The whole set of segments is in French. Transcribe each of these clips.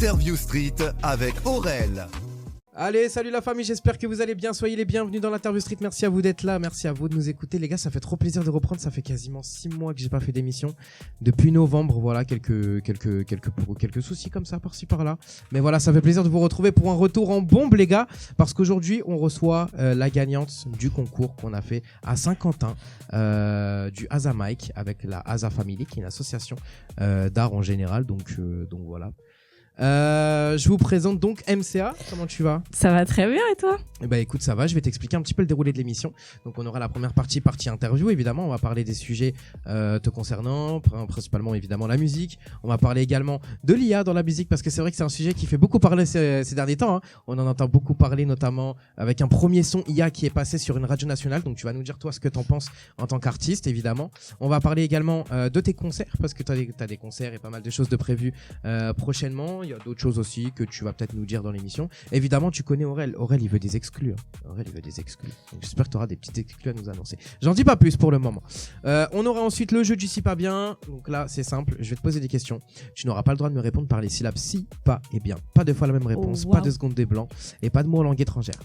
Interview Street avec Aurel. Allez, salut la famille, j'espère que vous allez bien, soyez les bienvenus dans l'Interview Street, merci à vous d'être là, merci à vous de nous écouter les gars, ça fait trop plaisir de reprendre, ça fait quasiment 6 mois que j'ai pas fait d'émission, depuis novembre, voilà, quelques soucis comme ça, par-ci par-là, mais voilà, ça fait plaisir de vous retrouver pour un retour en bombe les gars, parce qu'aujourd'hui on reçoit la gagnante du concours qu'on a fait à Saint-Quentin, du Asa Mike, avec la Asa Family, qui est une association d'art en général, donc voilà. Je vous présente donc MCA, comment tu vas? Ça va très bien et toi? Eh ben écoute, ça va, je vais t'expliquer un petit peu le déroulé de l'émission. Donc on aura la première partie interview évidemment, on va parler des sujets te concernant, principalement évidemment la musique. On va parler également de l'IA dans la musique parce que c'est vrai que c'est un sujet qui fait beaucoup parler ces derniers temps, hein. On en entend beaucoup parler notamment avec un premier son IA qui est passé sur une radio nationale, donc tu vas nous dire toi ce que t'en penses en tant qu'artiste évidemment. On va parler également de tes concerts parce que t'as des concerts et pas mal de choses de prévues prochainement. Il y a d'autres choses aussi que tu vas peut-être nous dire dans l'émission. Évidemment, tu connais Aurel. Aurel, il veut des exclus. Aurel, il veut des exclus. Donc, j'espère que tu auras des petites exclus à nous annoncer. J'en dis pas plus pour le moment. On aura ensuite le jeu du si pas bien. Donc là, c'est simple. Je vais te poser des questions. Tu n'auras pas le droit de me répondre par les syllabes si, pas et bien. Pas deux fois la même réponse. Pas 2 secondes des blancs. Et pas de mots en langue étrangère.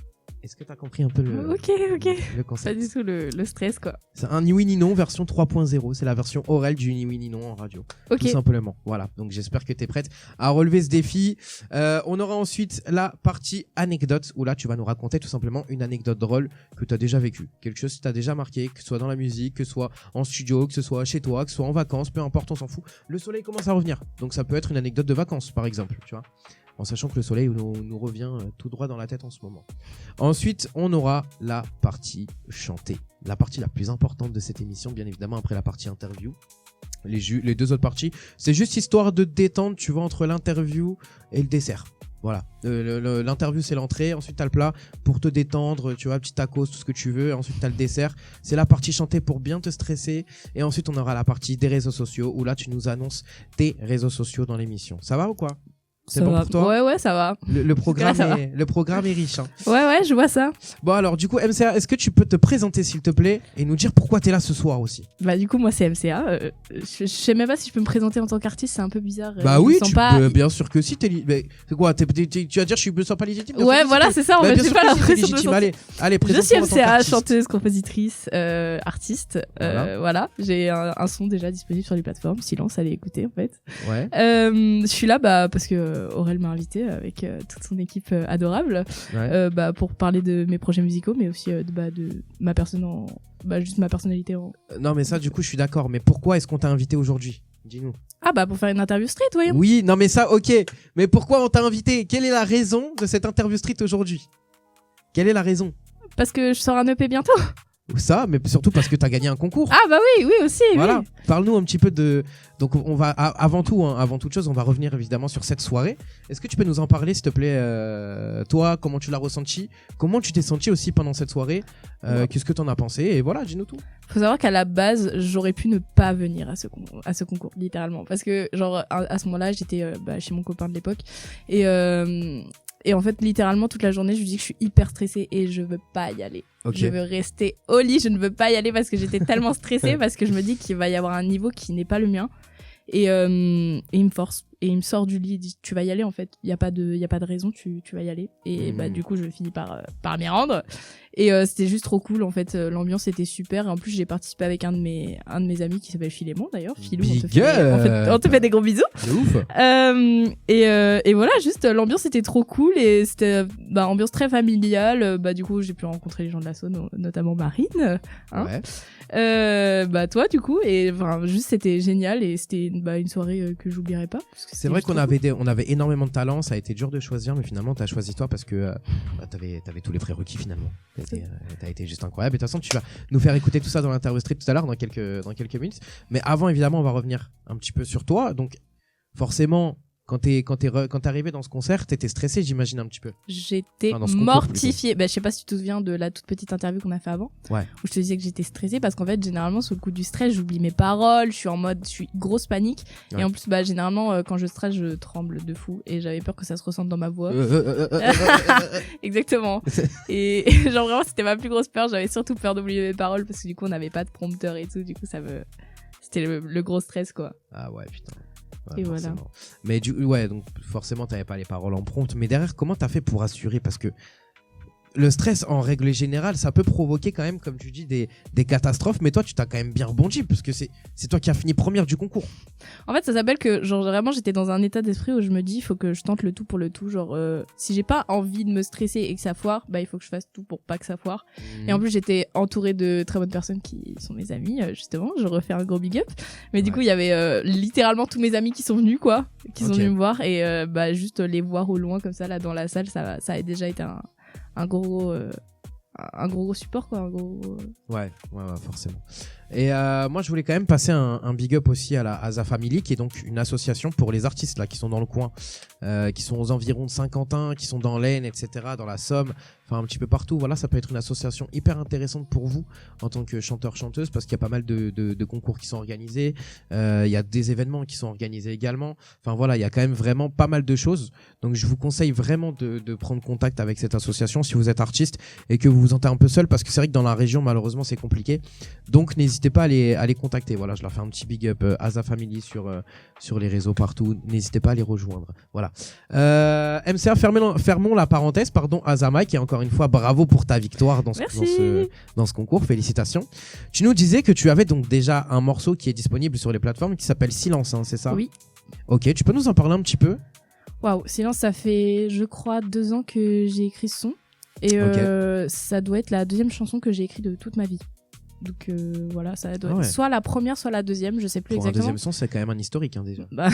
Est-ce que tu as compris un peu le concept? Pas du tout le stress quoi. C'est un ni oui ni non version 3.0. C'est la version Aurel du ni oui ni non en radio. Ok. Tout simplement. Voilà. Donc j'espère que tu es prête à relever ce défi. On aura ensuite la partie anecdote où là tu vas nous raconter tout simplement une anecdote drôle que tu as déjà vécue. Quelque chose qui t'a déjà marqué, que ce soit dans la musique, que ce soit en studio, que ce soit chez toi, que ce soit en vacances, peu importe, on s'en fout. Le soleil commence à revenir. Donc ça peut être une anecdote de vacances par exemple, tu vois. En sachant que le soleil nous revient tout droit dans la tête en ce moment. Ensuite, on aura la partie chantée. La partie la plus importante de cette émission, bien évidemment, après la partie interview. Les 2 autres parties, c'est juste histoire de détendre, tu vois, entre l'interview et le dessert. Voilà, l'interview c'est l'entrée, ensuite t'as le plat pour te détendre, tu vois, petit tacos, tout ce que tu veux, et ensuite t'as le dessert, c'est la partie chantée pour bien te stresser, et ensuite on aura la partie des réseaux sociaux, où là tu nous annonces tes réseaux sociaux dans l'émission. Ça va ou quoi? C'est bon pour toi? Ouais, ça va. Le programme est riche. Hein. Ouais, je vois ça. Bon alors du coup MCA, est-ce que tu peux te présenter s'il te plaît et nous dire pourquoi t'es là ce soir aussi? Bah du coup moi c'est MCA. Je sais même pas si je peux me présenter en tant qu'artiste, c'est un peu bizarre. Bah oui, peux, bien sûr que si. C'est quoi? Tu vas dire je me sens pas légitime? Ouais voilà c'est ça. En fait j'ai pas l'impression de Allez, je suis MCA, chanteuse, compositrice, artiste. Voilà. J'ai un son déjà disponible sur les plateformes. Silence, allez écouter en fait. Ouais. Je suis là parce que Aurel m'a invité avec toute son équipe adorable pour parler de mes projets musicaux mais aussi de ma personne juste ma personnalité Non mais ça du coup je suis d'accord, mais pourquoi est-ce qu'on t'a invité aujourd'hui? Dis-nous. Pour faire une interview street, voyons. Oui, non mais ça ok, mais pourquoi on t'a invité? Quelle est la raison de cette interview street aujourd'hui? Quelle est la raison? Parce que je sors un EP bientôt. Ça, mais surtout parce que t'as gagné un concours. Ah bah oui aussi. Voilà. Oui. Parle-nous un petit peu de. Donc on va avant toute chose, on va revenir évidemment sur cette soirée. Est-ce que tu peux nous en parler, s'il te plaît, toi, comment tu l'as ressenti, comment tu t'es senti aussi pendant cette soirée, qu'est-ce que t'en as pensé et voilà, dis-nous tout. Faut savoir qu'à la base, j'aurais pu ne pas venir à ce concours, littéralement, parce que genre à ce moment-là, j'étais chez mon copain de l'époque et en fait, littéralement, toute la journée, je lui dis que je suis hyper stressée et je veux pas y aller. Okay. Je veux rester au lit, je ne veux pas y aller parce que j'étais tellement stressée, parce que je me dis qu'il va y avoir un niveau qui n'est pas le mien. Et il me force, et il me sort du lit, il dit tu vas y aller en fait, il y a pas de raison, tu vas y aller. Et du coup, je finis par m'y rendre. Et c'était juste trop cool en fait, l'ambiance était super. Et en plus, j'ai participé avec un de mes amis qui s'appelle Philémon d'ailleurs. Philou, on te fait des gros bisous. C'est ouf. Et voilà, juste l'ambiance était trop cool et c'était ambiance très familiale. Du coup, j'ai pu rencontrer les gens de l'assaut, notamment Marine. Ouais. Toi du coup, et juste c'était génial et c'était une soirée que j'oublierai pas. C'est vrai qu'on avait énormément de talent, ça a été dur de choisir, mais finalement t'as choisi toi parce que t'avais tous les prérequis finalement. T'as été juste incroyable. Et de toute façon, tu vas nous faire écouter tout ça dans l'interview street tout à l'heure dans quelques minutes. Mais avant, évidemment, on va revenir un petit peu sur toi. Donc, forcément, quand t'es arrivé dans ce concert, t'étais stressé, j'imagine un petit peu. J'étais mortifiée. Je sais pas si tu te souviens de la toute petite interview qu'on a fait avant. Ouais. Où je te disais que j'étais stressée parce qu'en fait, généralement, sous le coup du stress, j'oublie mes paroles, je suis grosse panique. Ouais. Et en plus, généralement, quand je stresse, je tremble de fou et j'avais peur que ça se ressente dans ma voix. Exactement. et genre vraiment, c'était ma plus grosse peur. J'avais surtout peur d'oublier mes paroles parce que du coup, on n'avait pas de prompteur et tout. Du coup, ça C'était le gros stress, quoi. Ah ouais, putain. Ouais, Et forcément. voilà. Mais ouais, donc forcément, t'avais pas les paroles en prompt. Mais derrière, comment t'as fait pour assurer? Parce que le stress, en règle générale, ça peut provoquer quand même, comme tu dis, des catastrophes. Mais toi, tu t'as quand même bien rebondi parce que c'est toi qui as fini première du concours. En fait, ça s'appelle que, genre, vraiment, j'étais dans un état d'esprit où je me dis, il faut que je tente le tout pour le tout. Genre, si j'ai pas envie de me stresser et que ça foire, bah, il faut que je fasse tout pour pas que ça foire. Et en plus, j'étais entourée de très bonnes personnes qui sont mes amis, justement. Je refais un gros big up. Mais du coup, il y avait littéralement tous mes amis qui sont venus, quoi. Qui sont venus me voir. Et bah, juste les voir au loin, comme ça, là, dans la salle, ça a déjà été un gros support, quoi. Ouais, forcément. Et moi, je voulais quand même passer un big up aussi à la Asa Family, qui est donc une association pour les artistes là qui sont dans le coin, qui sont aux environs de Saint-Quentin, qui sont dans l'Aisne, etc., dans la Somme, enfin un petit peu partout. Voilà, ça peut être une association hyper intéressante pour vous en tant que chanteur-chanteuse, parce qu'il y a pas mal de concours qui sont organisés, il y a des événements qui sont organisés également. Enfin voilà, il y a quand même vraiment pas mal de choses. Donc je vous conseille vraiment de prendre contact avec cette association si vous êtes artiste et que vous vous sentez un peu seul, parce que c'est vrai que dans la région, malheureusement, c'est compliqué. Donc n'hésitez pas à les contacter. Voilà, je leur fais un petit big up Asa Family sur les réseaux partout. N'hésitez pas à les rejoindre. Voilà. MCA, fermons la parenthèse. Pardon, Asa Mike, et encore une fois, bravo pour ta victoire dans ce concours. Félicitations. Tu nous disais que tu avais donc déjà un morceau qui est disponible sur les plateformes qui s'appelle Silence, hein, c'est ça? Oui. Ok, tu peux nous en parler un petit peu? Waouh, Silence, ça fait, je crois, 2 ans que j'ai écrit ce son. Et ça doit être la 2e chanson que j'ai écrite de toute ma vie. Donc voilà, ça doit être soit la première, soit la 2e, je sais plus exactement. Pour un 2e son, c'est quand même un historique, hein, déjà. Bah...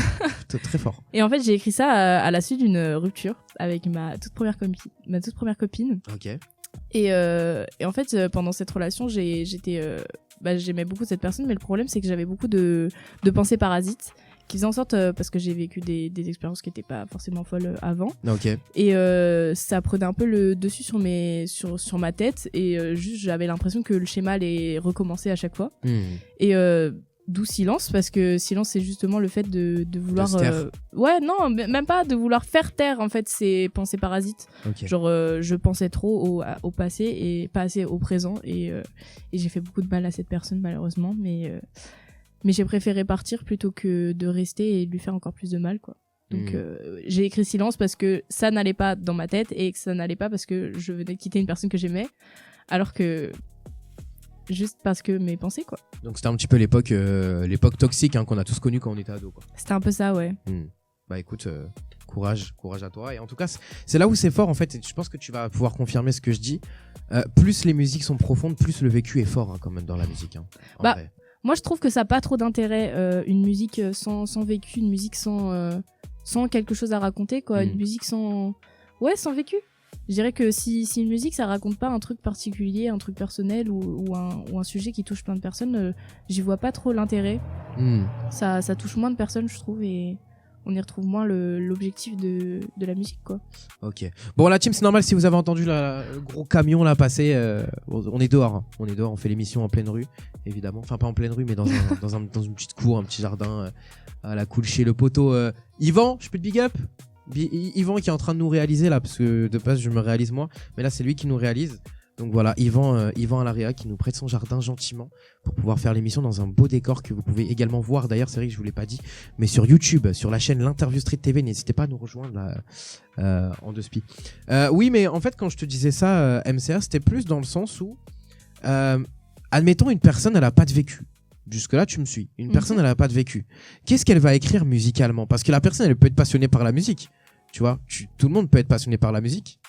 très fort. Et en fait, j'ai écrit ça à la suite d'une rupture avec ma toute première copine. Ok. Et en fait, pendant cette relation, j'aimais beaucoup cette personne, mais le problème, c'est que j'avais beaucoup de pensées parasites qui faisaient en sorte, parce que j'ai vécu des expériences qui n'étaient pas forcément folles avant. Ok. Et ça prenait un peu le dessus sur ma tête, et juste j'avais l'impression que le schéma allait recommencer à chaque fois. Et d'où Silence, parce que Silence, c'est justement le fait de vouloir ouais, non, même pas de vouloir faire taire en fait ces pensées parasites. Okay. Genre je pensais trop au passé et pas assez au présent, et j'ai fait beaucoup de mal à cette personne, malheureusement, mais j'ai préféré partir plutôt que de rester et lui faire encore plus de mal, quoi. Donc j'ai écrit Silence parce que ça n'allait pas dans ma tête, et que ça n'allait pas parce que je venais de quitter une personne que j'aimais, alors que juste parce que mes pensées, quoi. Donc c'était un petit peu l'époque toxique, hein, qu'on a tous connue quand on était ado, quoi. C'était un peu ça, ouais. Bah écoute, courage à toi. Et en tout cas, c'est là où c'est fort, en fait, et je pense que tu vas pouvoir confirmer ce que je dis. Plus les musiques sont profondes, plus le vécu est fort, hein, quand même, dans la musique, hein, bah vrai. Moi je trouve que ça n'a pas trop d'intérêt, une musique sans vécu, une musique sans quelque chose à raconter, quoi. Une musique sans vécu. Je dirais que si une musique ça raconte pas un truc particulier, un truc personnel ou un sujet qui touche plein de personnes, j'y vois pas trop l'intérêt. Ça touche moins de personnes, je trouve, et on y retrouve moins l'objectif de la musique, quoi. Ok. Bon, la team, c'est normal si vous avez entendu le gros camion là passer. On est dehors, hein. On fait l'émission en pleine rue, évidemment. Enfin, pas en pleine rue, mais dans une petite cour, un petit jardin à la cool chez le poteau. Yvan, je peux te big up? Yvan qui est en train de nous réaliser là, parce que de base je me réalise moi, mais là c'est lui qui nous réalise. Donc voilà, Yvan à l'AREA qui nous prête son jardin gentiment pour pouvoir faire l'émission dans un beau décor que vous pouvez également voir. D'ailleurs, c'est vrai que je vous l'ai pas dit, mais sur YouTube, sur la chaîne l'Interview Street TV, n'hésitez pas à nous rejoindre là, en 2 spi. Oui, mais en fait, quand je te disais ça, MCA, c'était plus dans le sens où, admettons, une personne, elle a pas de vécu. Jusque-là, tu me suis. Une personne, elle a pas de vécu. Qu'est-ce qu'elle va écrire musicalement? Parce que la personne, elle peut être passionnée par la musique. Tu vois, tout le monde peut être passionné par la musique.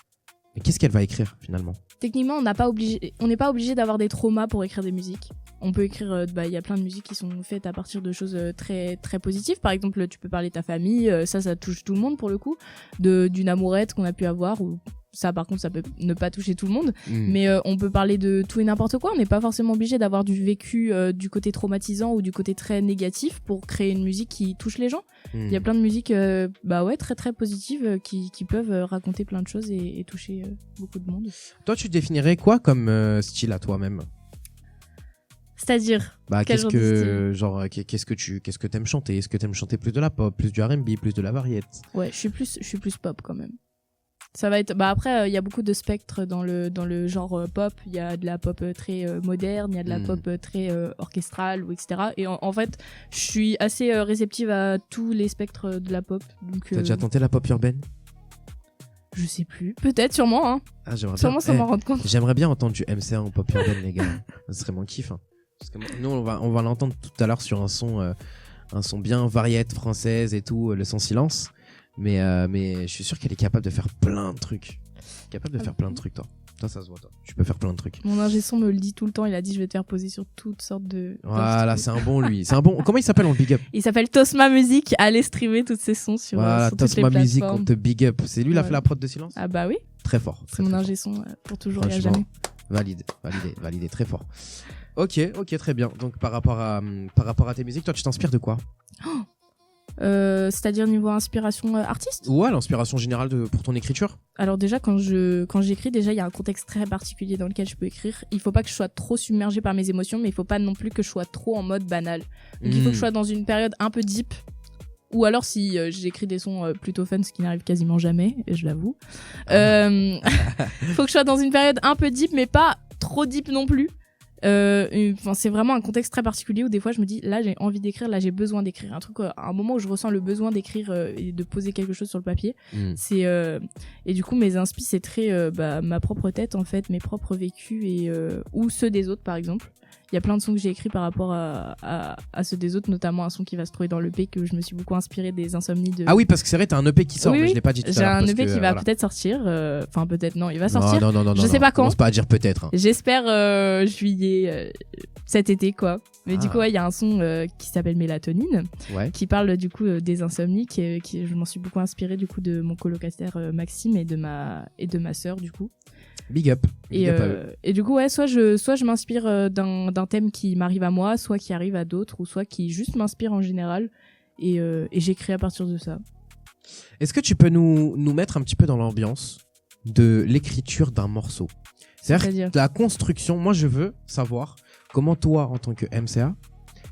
Mais qu'est-ce qu'elle va écrire finalement? Techniquement, on n'est pas obligé d'avoir des traumas pour écrire des musiques. On peut écrire, y a plein de musiques qui sont faites à partir de choses très très positives. Par exemple, tu peux parler de ta famille, ça touche tout le monde pour le coup, d'une amourette qu'on a pu avoir, ou ça par contre ça peut ne pas toucher tout le monde, mais on peut parler de tout et n'importe quoi. On n'est pas forcément obligé d'avoir du vécu du côté traumatisant ou du côté très négatif pour créer une musique qui touche les gens. Il y a plein de musiques très très positives qui peuvent raconter plein de choses et toucher beaucoup de monde. Toi, tu définirais quoi comme style à toi-même? C'est-à-dire qu'est-ce que t'aimes chanter? Est-ce que t'aimes chanter plus de la pop, plus du R&B, plus de la variété? Ouais, je suis plus pop quand même. Ça va être. Bah après, il y a beaucoup de spectres dans le genre pop. Il y a de la pop très moderne, il y a de la pop très orchestrale ou etc. Et en fait, je suis assez réceptive à tous les spectres de la pop. Donc. T'as déjà tenté la pop urbaine? Je sais plus. Peut-être, sûrement. Hein. Ah, j'aimerais Sûrement, bien. ça m'en rendre compte. J'aimerais bien entendre du MCA en pop urbaine, les gars. Ce serait mon kiff. Hein. Parce que nous, on va l'entendre tout à l'heure sur un son bien variette française et tout, le son silence. Mais je suis sûr qu'elle est capable de faire plein de trucs. Plein de trucs, toi. Toi, ça se voit, toi. Tu peux faire plein de trucs. Mon ingé son me le dit tout le temps. Il a dit, je vais te faire poser sur toutes sortes de. Voilà, c'est un bon, lui. C'est un bon. Comment il s'appelle en big up? Il s'appelle Tosma Music. Allez streamer tous ses sons sur, voilà, sur toutes les Tosma Music, plateformes. on te big up. C'est lui, il a fait la prod de silence? Ah bah oui. Très fort. C'est mon ingé son pour toujours et à Franchement, jamais. validé, très fort. Ok, très bien. Donc par rapport à tes musiques, toi, tu t'inspires de quoi? C'est-à-dire niveau inspiration artiste? Ouais, l'inspiration générale pour ton écriture. Alors déjà quand j'écris, déjà il y a un contexte très particulier dans lequel je peux écrire. Il faut pas que je sois trop submergée par mes émotions, mais il faut pas non plus que je sois trop en mode banal. Donc il faut que je sois dans une période un peu deep. Ou alors si j'écris des sons plutôt fun, ce qui n'arrive quasiment jamais, je l'avoue. Faut que je sois dans une période un peu deep, mais pas trop deep non plus. C'est vraiment un contexte très particulier où des fois je me dis là j'ai envie d'écrire, là j'ai besoin d'écrire un truc, un moment où je ressens le besoin d'écrire et de poser quelque chose sur le papier. C'est et du coup mes inspi c'est très ma propre tête en fait, mes propres vécus et ou ceux des autres par exemple. Il y a plein de sons que j'ai écrits par rapport à ceux des autres, notamment un son qui va se trouver dans l'EP que je me suis beaucoup inspiré des insomnies de. Ah oui, parce que c'est vrai, t'as un EP qui sort, oui, mais je l'ai pas dit tout à l'heure. J'ai un EP qui va peut-être sortir. Enfin, peut-être non, il va sortir. Non, je sais pas quand. Commence pas à dire peut-être. Hein. J'espère juillet cet été, quoi. Mais du coup, il y a un son qui s'appelle Mélatonine, qui parle du coup des insomnies, qui je m'en suis beaucoup inspiré du coup de mon colocataire Maxime et de ma sœur du coup. Big up. Et du coup, ouais, soit je m'inspire d'un thème qui m'arrive à moi, soit qui arrive à d'autres, ou soit qui juste m'inspire en général. Et j'écris à partir de ça. Est-ce que tu peux nous mettre un petit peu dans l'ambiance de l'écriture d'un morceau? C'est-à-dire la construction. Moi, je veux savoir comment toi, en tant que MCA,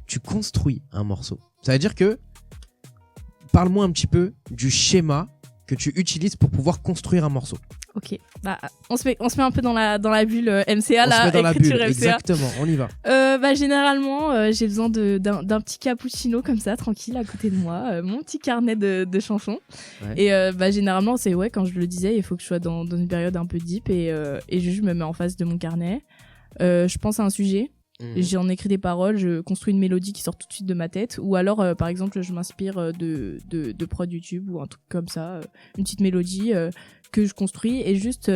tu construis un morceau. Ça veut dire que parle-moi un petit peu du schéma que tu utilises pour pouvoir construire un morceau. Ok, bah on se met un peu dans la bulle MCA, on là, se met dans la bulle, MCA. exactement, on y va. Généralement, j'ai besoin d'un petit cappuccino comme ça, tranquille, à côté de moi, mon petit carnet de chansons. Ouais. Et généralement, c'est quand je le disais, il faut que je sois dans une période un peu deep et je me mets en face de mon carnet. Je pense à un sujet. J'en écris des paroles, je construis une mélodie qui sort tout de suite de ma tête, ou alors par exemple je m'inspire de prod YouTube ou un truc comme ça, une petite mélodie que je construis et juste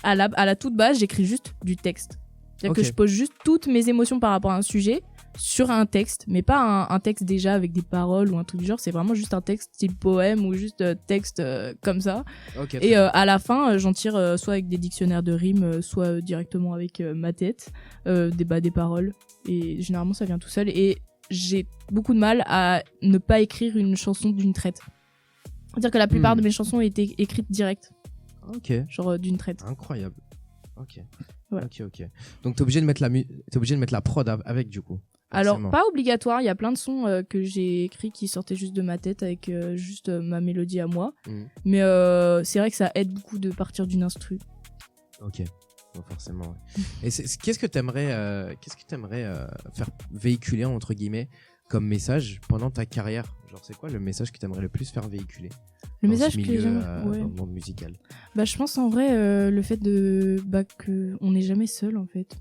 à la toute base j'écris juste du texte. C'est-à-dire que je pose juste toutes mes émotions par rapport à un sujet sur un texte, mais pas un texte déjà avec des paroles ou un truc du genre, c'est vraiment juste un texte style poème ou juste texte comme ça. Et à la fin, j'en tire soit avec des dictionnaires de rimes, soit directement avec ma tête, des paroles. Et généralement, ça vient tout seul. Et j'ai beaucoup de mal à ne pas écrire une chanson d'une traite. C'est-à-dire que la plupart de mes chansons ont été écrites direct. Genre d'une traite. Incroyable. Ok. Ouais. Ok. Donc t'es obligé de mettre la prod avec du coup. Alors pas obligatoire, il y a plein de sons que j'ai écrits qui sortaient juste de ma tête avec juste ma mélodie à moi. Mais c'est vrai que ça aide beaucoup de partir d'une instru. Ok. Bon, forcément. Ouais. Et qu'est-ce que t'aimerais faire véhiculer entre guillemets comme message pendant ta carrière? Genre c'est quoi le message que t'aimerais le plus faire véhiculer? Le message que j'aimerais dans le monde musical. Bah je pense en vrai le fait que on n'est jamais seul en fait.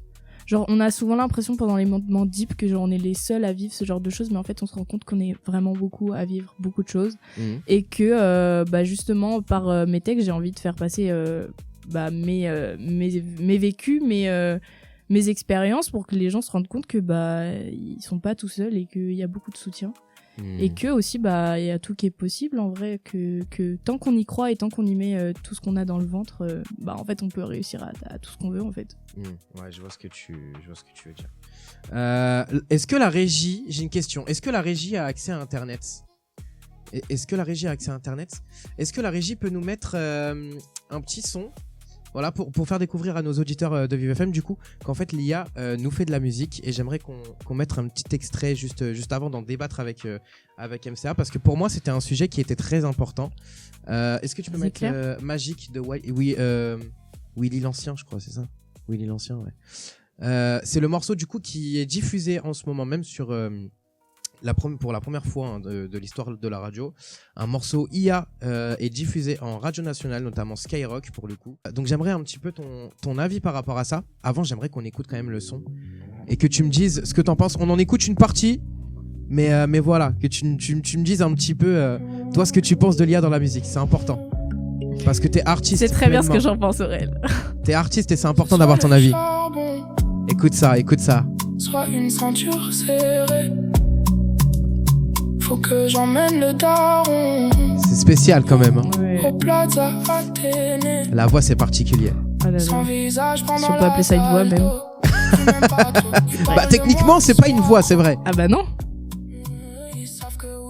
Genre on a souvent l'impression pendant les moments deep que genre on est les seuls à vivre ce genre de choses, mais en fait on se rend compte qu'on est vraiment beaucoup à vivre beaucoup de choses et que justement par mes textes j'ai envie de faire passer mes vécus, mes expériences pour que les gens se rendent compte que ils sont pas tout seuls et qu'il y a beaucoup de soutien. Et que aussi il y a tout qui est possible en vrai, que tant qu'on y croit et tant qu'on y met tout ce qu'on a dans le ventre, en fait on peut réussir à tout ce qu'on veut en fait. Ouais, je vois ce que tu veux dire. Est-ce que la régie, j'ai une question, est-ce que la régie a accès à internet? Est-ce que la régie peut nous mettre un petit son Voilà, pour faire découvrir à nos auditeurs de Vive FM, du coup, qu'en fait, l'IA nous fait de la musique et j'aimerais qu'on mette un petit extrait juste avant d'en débattre avec MCA parce que pour moi, c'était un sujet qui était très important. Est-ce que tu peux mettre Magique de Willy l'Ancien, je crois, c'est ça? Willy l'Ancien, ouais. C'est le morceau, du coup, qui est diffusé en ce moment même sur... pour la première fois hein, de l'histoire de la radio, un morceau IA est diffusé en radio nationale, notamment Skyrock pour le coup. Donc j'aimerais un petit peu ton avis par rapport à ça. Avant, j'aimerais qu'on écoute quand même le son et que tu me dises ce que t'en penses. On en écoute une partie, mais voilà, que tu me dises un petit peu toi ce que tu penses de l'IA dans la musique. C'est important parce que t'es artiste. C'est très bien ce que j'en pense, Aurel. T'es artiste et c'est important d'avoir ton avis. Écoute ça. Soit une ceinture serrée. Faut que j'emmène le daron. C'est spécial quand même. Hein. Ouais. Au Plaza Athénée. La voix c'est particulier. Oh là là. Son visage pendant Si on peut appeler ça une voix, même. Bah techniquement c'est pas une voix, c'est vrai. Ah bah non.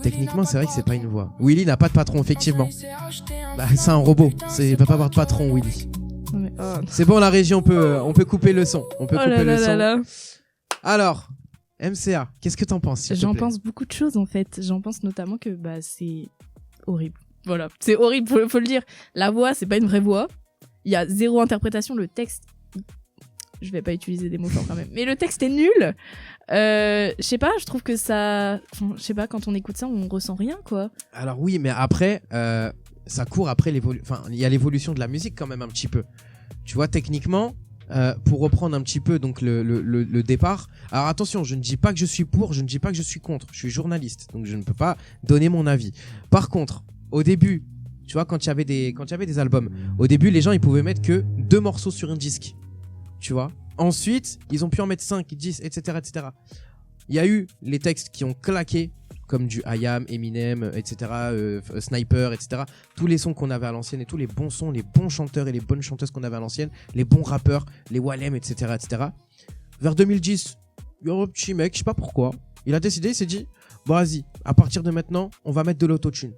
Techniquement c'est vrai que c'est pas une voix. Willy n'a pas de patron effectivement. Bah c'est un robot. Il peut pas avoir de patron Willy. Non, mais, oh. C'est bon la régie, on peut couper le son. On peut Oh couper là le là son. là là. Alors MCA, qu'est-ce que t'en penses s'il te J'en plaît pense beaucoup de choses en fait. J'en pense notamment que bah c'est horrible. Voilà, c'est horrible, faut le dire. La voix, c'est pas une vraie voix. Il y a zéro interprétation. Le texte, je vais pas utiliser des mots forts quand même, mais le texte est nul. Je sais pas, je trouve que ça, enfin, je sais pas, quand on écoute ça, on ressent rien quoi. Alors oui, mais après ça court après il y a l'évolution de la musique quand même un petit peu. Tu vois, techniquement, pour reprendre un petit peu donc le départ. Alors attention, je ne dis pas que je suis pour, je ne dis pas que je suis contre. Je suis journaliste, donc je ne peux pas donner mon avis. Par contre, au début, tu vois, quand il y avait des albums, au début, les gens ils pouvaient mettre que 2 morceaux sur un disque. Tu vois. Ensuite, ils ont pu en mettre 5, 10, etc., etc. Il y a eu les textes qui ont claqué, comme du IAM, Eminem, etc., Sniper, etc. Tous les sons qu'on avait à l'ancienne et tous les bons sons, les bons chanteurs et les bonnes chanteuses qu'on avait à l'ancienne, les bons rappeurs, les Walem, etc., etc. Vers 2010, il y a un petit mec, je sais pas pourquoi, il a décidé, il s'est dit, bon vas-y, à partir de maintenant, on va mettre de l'autotune.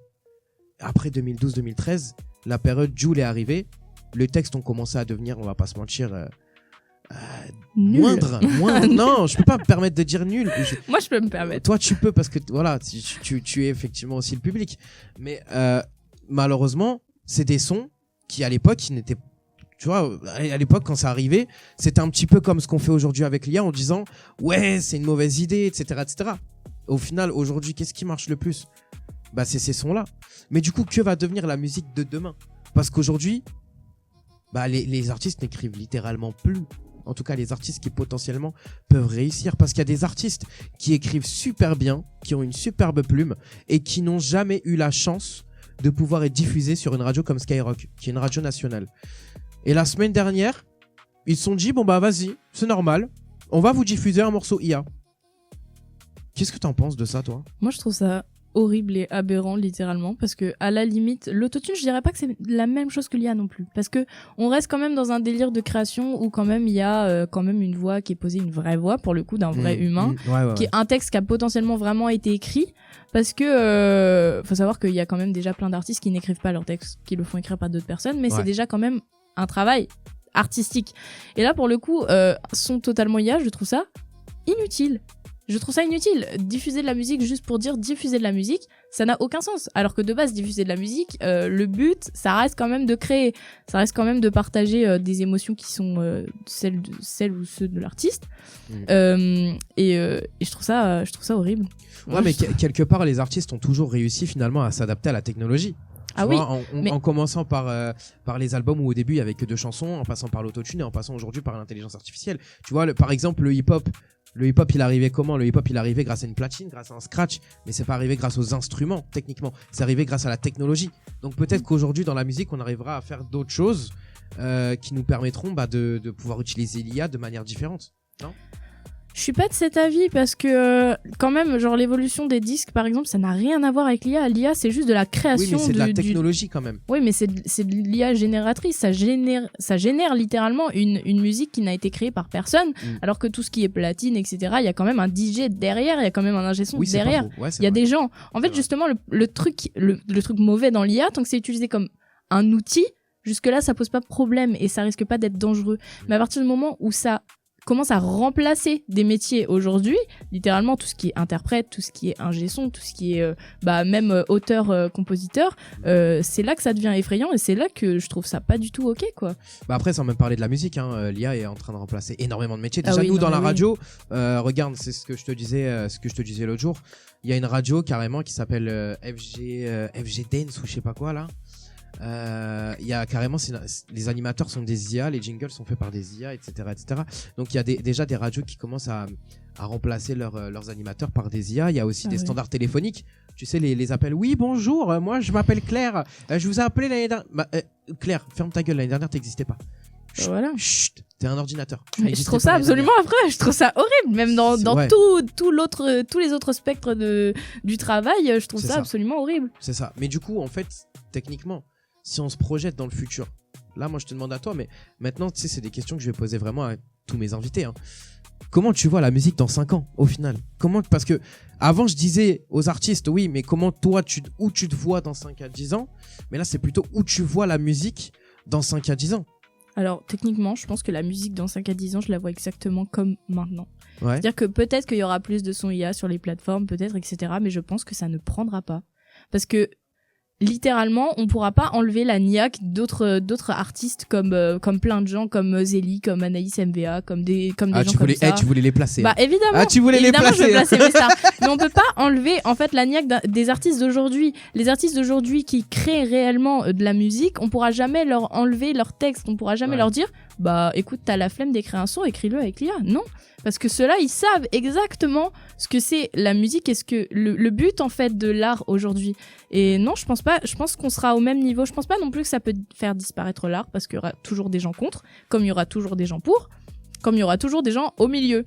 Après 2012-2013, la période Jul est arrivée, les textes ont commencé à devenir, on va pas se mentir, moindre. Non, je peux pas me permettre de dire nul. Moi, je peux me permettre. Toi, tu peux parce que voilà, tu es effectivement aussi le public. Mais malheureusement, c'est des sons qui à l'époque qui n'étaient, tu vois, à l'époque quand ça arrivait, c'était un petit peu comme ce qu'on fait aujourd'hui avec l'IA en disant ouais, c'est une mauvaise idée, etc., etc. Au final, aujourd'hui, qu'est-ce qui marche le plus? Bah, c'est ces sons-là. Mais du coup, que va devenir la musique de demain? Parce qu'aujourd'hui, bah, les artistes n'écrivent littéralement plus. En tout cas, les artistes qui potentiellement peuvent réussir. Parce qu'il y a des artistes qui écrivent super bien, qui ont une superbe plume et qui n'ont jamais eu la chance de pouvoir être diffusés sur une radio comme Skyrock, qui est une radio nationale. Et la semaine dernière, ils se sont dit, bon bah vas-y, c'est normal, on va vous diffuser un morceau IA. Qu'est-ce que t'en penses de ça, toi? Moi, je trouve ça horrible et aberrant littéralement parce que à la limite l'autotune je dirais pas que c'est la même chose que l'IA non plus parce que on reste quand même dans un délire de création où quand même il y a quand même une voix qui est posée, une vraie voix pour le coup d'un vrai humain qui est un texte qui a potentiellement vraiment été écrit parce que faut savoir qu'il y a quand même déjà plein d'artistes qui n'écrivent pas leurs textes, qui le font écrire par d'autres personnes mais c'est déjà quand même un travail artistique et là pour le coup son totalement IA, je trouve ça inutile. Je trouve ça inutile. Diffuser de la musique juste pour dire diffuser de la musique, ça n'a aucun sens. Alors que de base, diffuser de la musique, le but, ça reste quand même de créer. Ça reste quand même de partager des émotions qui sont celles ou ceux de l'artiste. Et je trouve ça horrible. Ouais, mais quelque part, les artistes ont toujours réussi finalement à s'adapter à la technologie. Tu vois, en commençant par les albums où au début il y avait que 2 chansons, en passant par l'autotune et en passant aujourd'hui par l'intelligence artificielle. Tu vois, par exemple, le hip-hop, il arrivait comment? Le hip-hop, il arrivait grâce à une platine, grâce à un scratch, mais c'est pas arrivé grâce aux instruments, techniquement. C'est arrivé grâce à la technologie. Donc peut-être qu'aujourd'hui, dans la musique, on arrivera à faire d'autres choses qui nous permettront de pouvoir utiliser l'IA de manière différente. Non? Je suis pas de cet avis parce que quand même genre l'évolution des disques par exemple ça n'a rien à voir avec l'IA. L'IA c'est juste de la création. Oui mais c'est de la technologie quand même. Oui mais c'est de l'IA génératrice, ça génère littéralement une musique qui n'a été créée par personne alors que tout ce qui est platine etc il y a quand même un DJ derrière, il y a quand même un ingé son derrière, il y a des gens. En fait justement le truc mauvais dans l'IA tant que c'est utilisé comme un outil Jusque-là, ça pose pas de problème et ça risque pas d'être dangereux. Mais à partir du moment où ça commence à remplacer des métiers aujourd'hui, littéralement tout ce qui est interprète, tout ce qui est ingé son, tout ce qui est même auteur, compositeur, c'est là que ça devient effrayant et c'est là que je trouve ça pas du tout ok quoi. Bah après sans même parler de la musique, hein, l'IA est en train de remplacer énormément de métiers. Déjà Ah oui, nous dans la oui. radio, regarde, c'est ce que je te disais l'autre jour. Il y a une radio carrément qui s'appelle FG Dance ou je sais pas quoi là. Il y a carrément les animateurs sont des IA, les jingles sont faits par des IA, etc. Donc il y a déjà des radios qui commencent à remplacer leurs animateurs par des IA. Il y a aussi des standards téléphoniques. Tu sais, les appels. Oui, bonjour, moi je m'appelle Claire. Je vous ai appelé l'année dernière. Claire, ferme ta gueule, l'année dernière t'existais pas. Chut, Voilà. Chut, t'es un ordinateur. Mais je trouve ça absolument affreux, je trouve ça horrible, même dans tous les autres spectres du travail, je trouve ça absolument horrible. C'est ça. Mais du coup, en fait, techniquement, si on se projette dans le futur, là, moi, je te demande à toi, mais maintenant, tu sais, c'est des questions que je vais poser vraiment à tous mes invités. Hein. Comment tu vois la musique dans 5 ans, au final ? Parce que avant, je disais aux artistes, oui, mais comment toi, où tu te vois dans 5 à 10 ans ? Mais là, c'est plutôt où tu vois la musique dans 5 à 10 ans. Alors, techniquement, je pense que la musique dans 5 à 10 ans, je la vois exactement comme maintenant. Ouais. C'est-à-dire que peut-être qu'il y aura plus de sons IA sur les plateformes, peut-être, etc. Mais je pense que ça ne prendra pas. Parce que, littéralement, on pourra pas enlever la niaque d'autres artistes comme plein de gens, comme Zélie, comme Anaïs MVA, comme des gens comme ça. Tu voulais les placer. Bah, évidemment. Tu voulais les placer. Je veux placer mes stars. Mais on peut pas enlever, en fait, la niaque des artistes d'aujourd'hui. Les artistes d'aujourd'hui qui créent réellement de la musique, on pourra jamais leur enlever leur texte. On pourra jamais leur dire, bah, écoute, t'as la flemme d'écrire un son, écris-le avec l'IA. Non. Parce que ceux-là, ils savent exactement ce que c'est la musique et ce que le but, en fait, de l'art aujourd'hui. Et non, je pense pas. Je pense qu'on sera au même niveau. Je pense pas non plus que ça peut faire disparaître l'art parce qu'il y aura toujours des gens contre, comme il y aura toujours des gens pour, comme il y aura toujours des gens au milieu.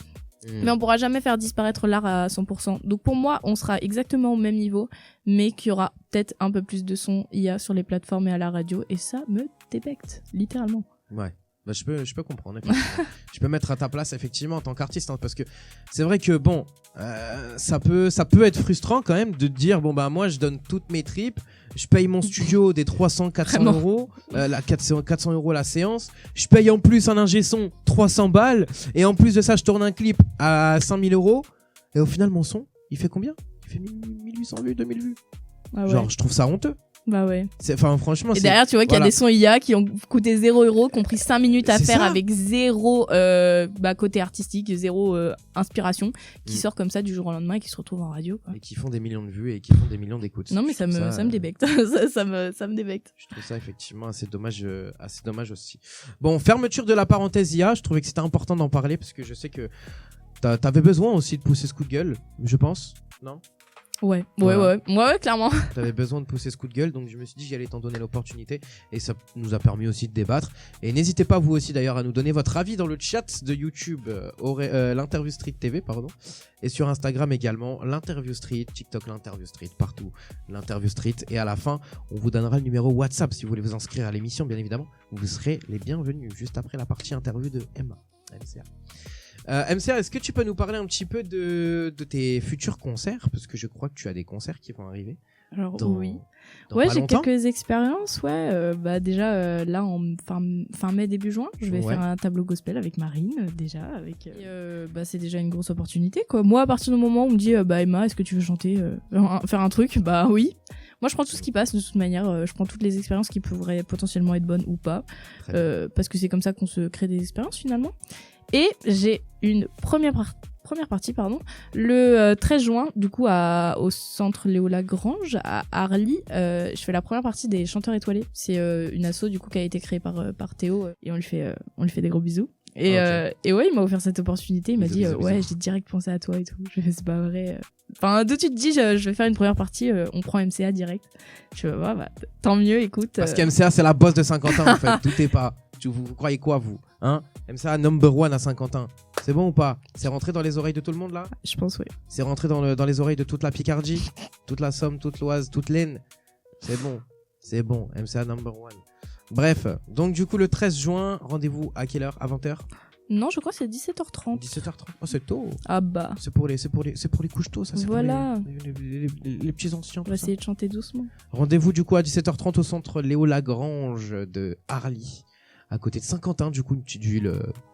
Mais on pourra jamais faire disparaître l'art à 100%. Donc pour moi, on sera exactement au même niveau, mais qu'il y aura peut-être un peu plus de son IA sur les plateformes et à la radio. Et ça me débecte, littéralement. Ouais. Bah, je peux comprendre. Je peux mettre à ta place effectivement en tant qu'artiste, hein, parce que c'est vrai que bon, ça peut être frustrant quand même de te dire bon bah moi je donne toutes mes tripes, je paye mon studio des 300-400 euros, 400 euros la séance, je paye en plus un ingé son 300 balles et en plus de ça je tourne un clip à 5000 euros et au final mon son il fait combien ? Il fait 1800 vues, 2000 vues. Ah ouais. Genre je trouve ça honteux. Bah ouais. Franchement, et derrière, tu vois qu'il y a des sons IA qui ont coûté 0 €, qui ont pris 5 minutes à faire avec zéro côté artistique, zéro inspiration, qui sort comme ça du jour au lendemain et qui se retrouve en radio. Quoi. Et qui font des millions de vues et qui font des millions d'écoutes. Non, mais ça me débecte. ça me débecte. Je trouve ça effectivement assez dommage aussi. Bon, fermeture de la parenthèse IA, je trouvais que c'était important d'en parler parce que je sais que t'avais besoin aussi de pousser ce coup de gueule, je pense, non ? Ouais, clairement. T'avais besoin de pousser ce coup de gueule, donc je me suis dit j'allais t'en donner l'opportunité et ça nous a permis aussi de débattre. Et n'hésitez pas vous aussi d'ailleurs à nous donner votre avis dans le chat de YouTube, l'interview street TV, pardon, et sur Instagram également, l'interview street, TikTok l'interview street, partout l'interview street. Et à la fin, on vous donnera le numéro WhatsApp si vous voulez vous inscrire à l'émission, bien évidemment. Vous serez les bienvenus juste après la partie interview de MCA. MCA, est-ce que tu peux nous parler un petit peu de tes futurs concerts ? Parce que je crois que tu as des concerts qui vont arriver. Alors oui. Ouais, j'ai quelques expériences, déjà là en fin mai, début juin, je vais faire un tableau gospel avec Marine, déjà. C'est déjà une grosse opportunité, quoi. Moi, à partir du moment où on me dit, Emma, est-ce que tu veux chanter, faire un truc ? Bah oui. Moi, je prends tout ce qui passe, de toute manière. Je prends toutes les expériences qui pourraient potentiellement être bonnes ou pas. Parce que c'est comme ça qu'on se crée des expériences, finalement. Et j'ai une première partie, le 13 juin, du coup, au centre Léo Lagrange, à Arly. Je fais la première partie des Chanteurs Étoilés. C'est une asso, du coup, qui a été créée par Théo. Et on lui fait des gros bisous. Et ouais, il m'a offert cette opportunité. Il m'a dit, j'ai direct pensé à toi et tout. Je fais, c'est pas vrai. Enfin, tout de suite dit, je vais faire une première partie, on prend MCA direct. Je fais, tant mieux, écoute. Parce qu'MCA, c'est la boss de Saint-Quentin, en fait. Tout est pas. Vous croyez quoi, vous, hein? MCA number one à Saint-Quentin. C'est bon ou pas? C'est rentré dans les oreilles de tout le monde, là? Je pense, oui. C'est rentré dans les oreilles de toute la Picardie, toute la Somme, toute l'Oise, toute l'Aisne. C'est bon. MCA number one. Bref, donc du coup, le 13 juin, rendez-vous à quelle heure? À 20h? Non, je crois que c'est 17h30. 17h30. Oh, c'est tôt. Ah bah, C'est pour les couches tôt, ça. C'est Voilà. pour les petits anciens. on tout va ça. essayer de chanter doucement. Rendez-vous du coup à 17h30 au centre Léo Lagrange de Harly, à côté de Saint-Quentin, du coup une petite ville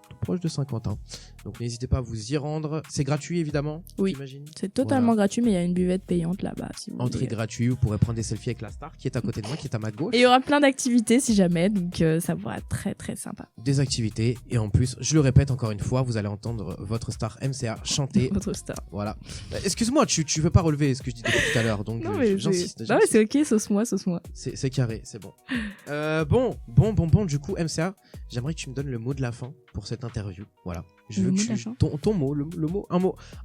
tout proche de Saint-Quentin. Donc n'hésitez pas à vous y rendre. C'est gratuit évidemment. Oui. J'imagine. C'est totalement gratuit, mais il y a une buvette payante là-bas. Si vous Entrée voulez. gratuite, vous pourrez prendre des selfies avec la star qui est à côté de moi, qui est à ma gauche. Et il y aura plein d'activités si jamais, donc ça va être très très sympa. Des activités et en plus, je le répète encore une fois, vous allez entendre votre star MCA chanter. Votre star. Voilà. Excuse-moi, tu veux pas relever ce que je dis depuis tout à l'heure, donc Non, mais j'insiste. Non, mais c'est ok, sauce-moi. C'est carré, c'est bon. Bon, du coup, MCA, j'aimerais que tu me donnes le mot de la fin pour cette interview. Voilà. Je Le veux mot que de la tu. fin Ton mot, le mot,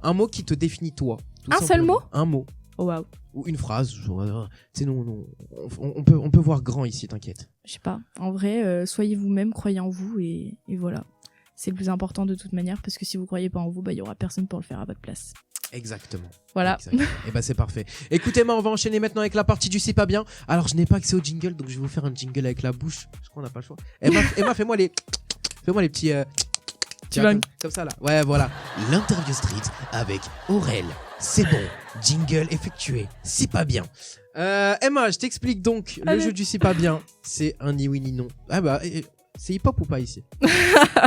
un mot qui te définit toi. tout Un seul simplement. mot Un mot. Oh waouh. Ou une phrase. Tu sais, non. On peut voir grand ici, t'inquiète. Je sais pas. En vrai, soyez vous-même, croyez en vous et voilà. C'est le plus important de toute manière parce que si vous croyez pas en vous, bah il y aura personne pour le faire à votre place. Exactement. Voilà. Et bah c'est parfait. Écoutez-moi, on va enchaîner maintenant avec la partie du c'est pas bien. Alors je n'ai pas accès au jingle, donc je vais vous faire un jingle avec la bouche. Je crois qu'on n'a pas le choix. Emma, fais-moi les petits. Tu vas- comme ça là. Ouais, voilà. L'interview street avec Aurel. C'est bon. Jingle effectué. C'est pas bien. Emma, je t'explique donc. Le Allez. jeu du c'est pas bien, c'est un ni oui ni non. Ah bah. C'est hip-hop ou pas ici?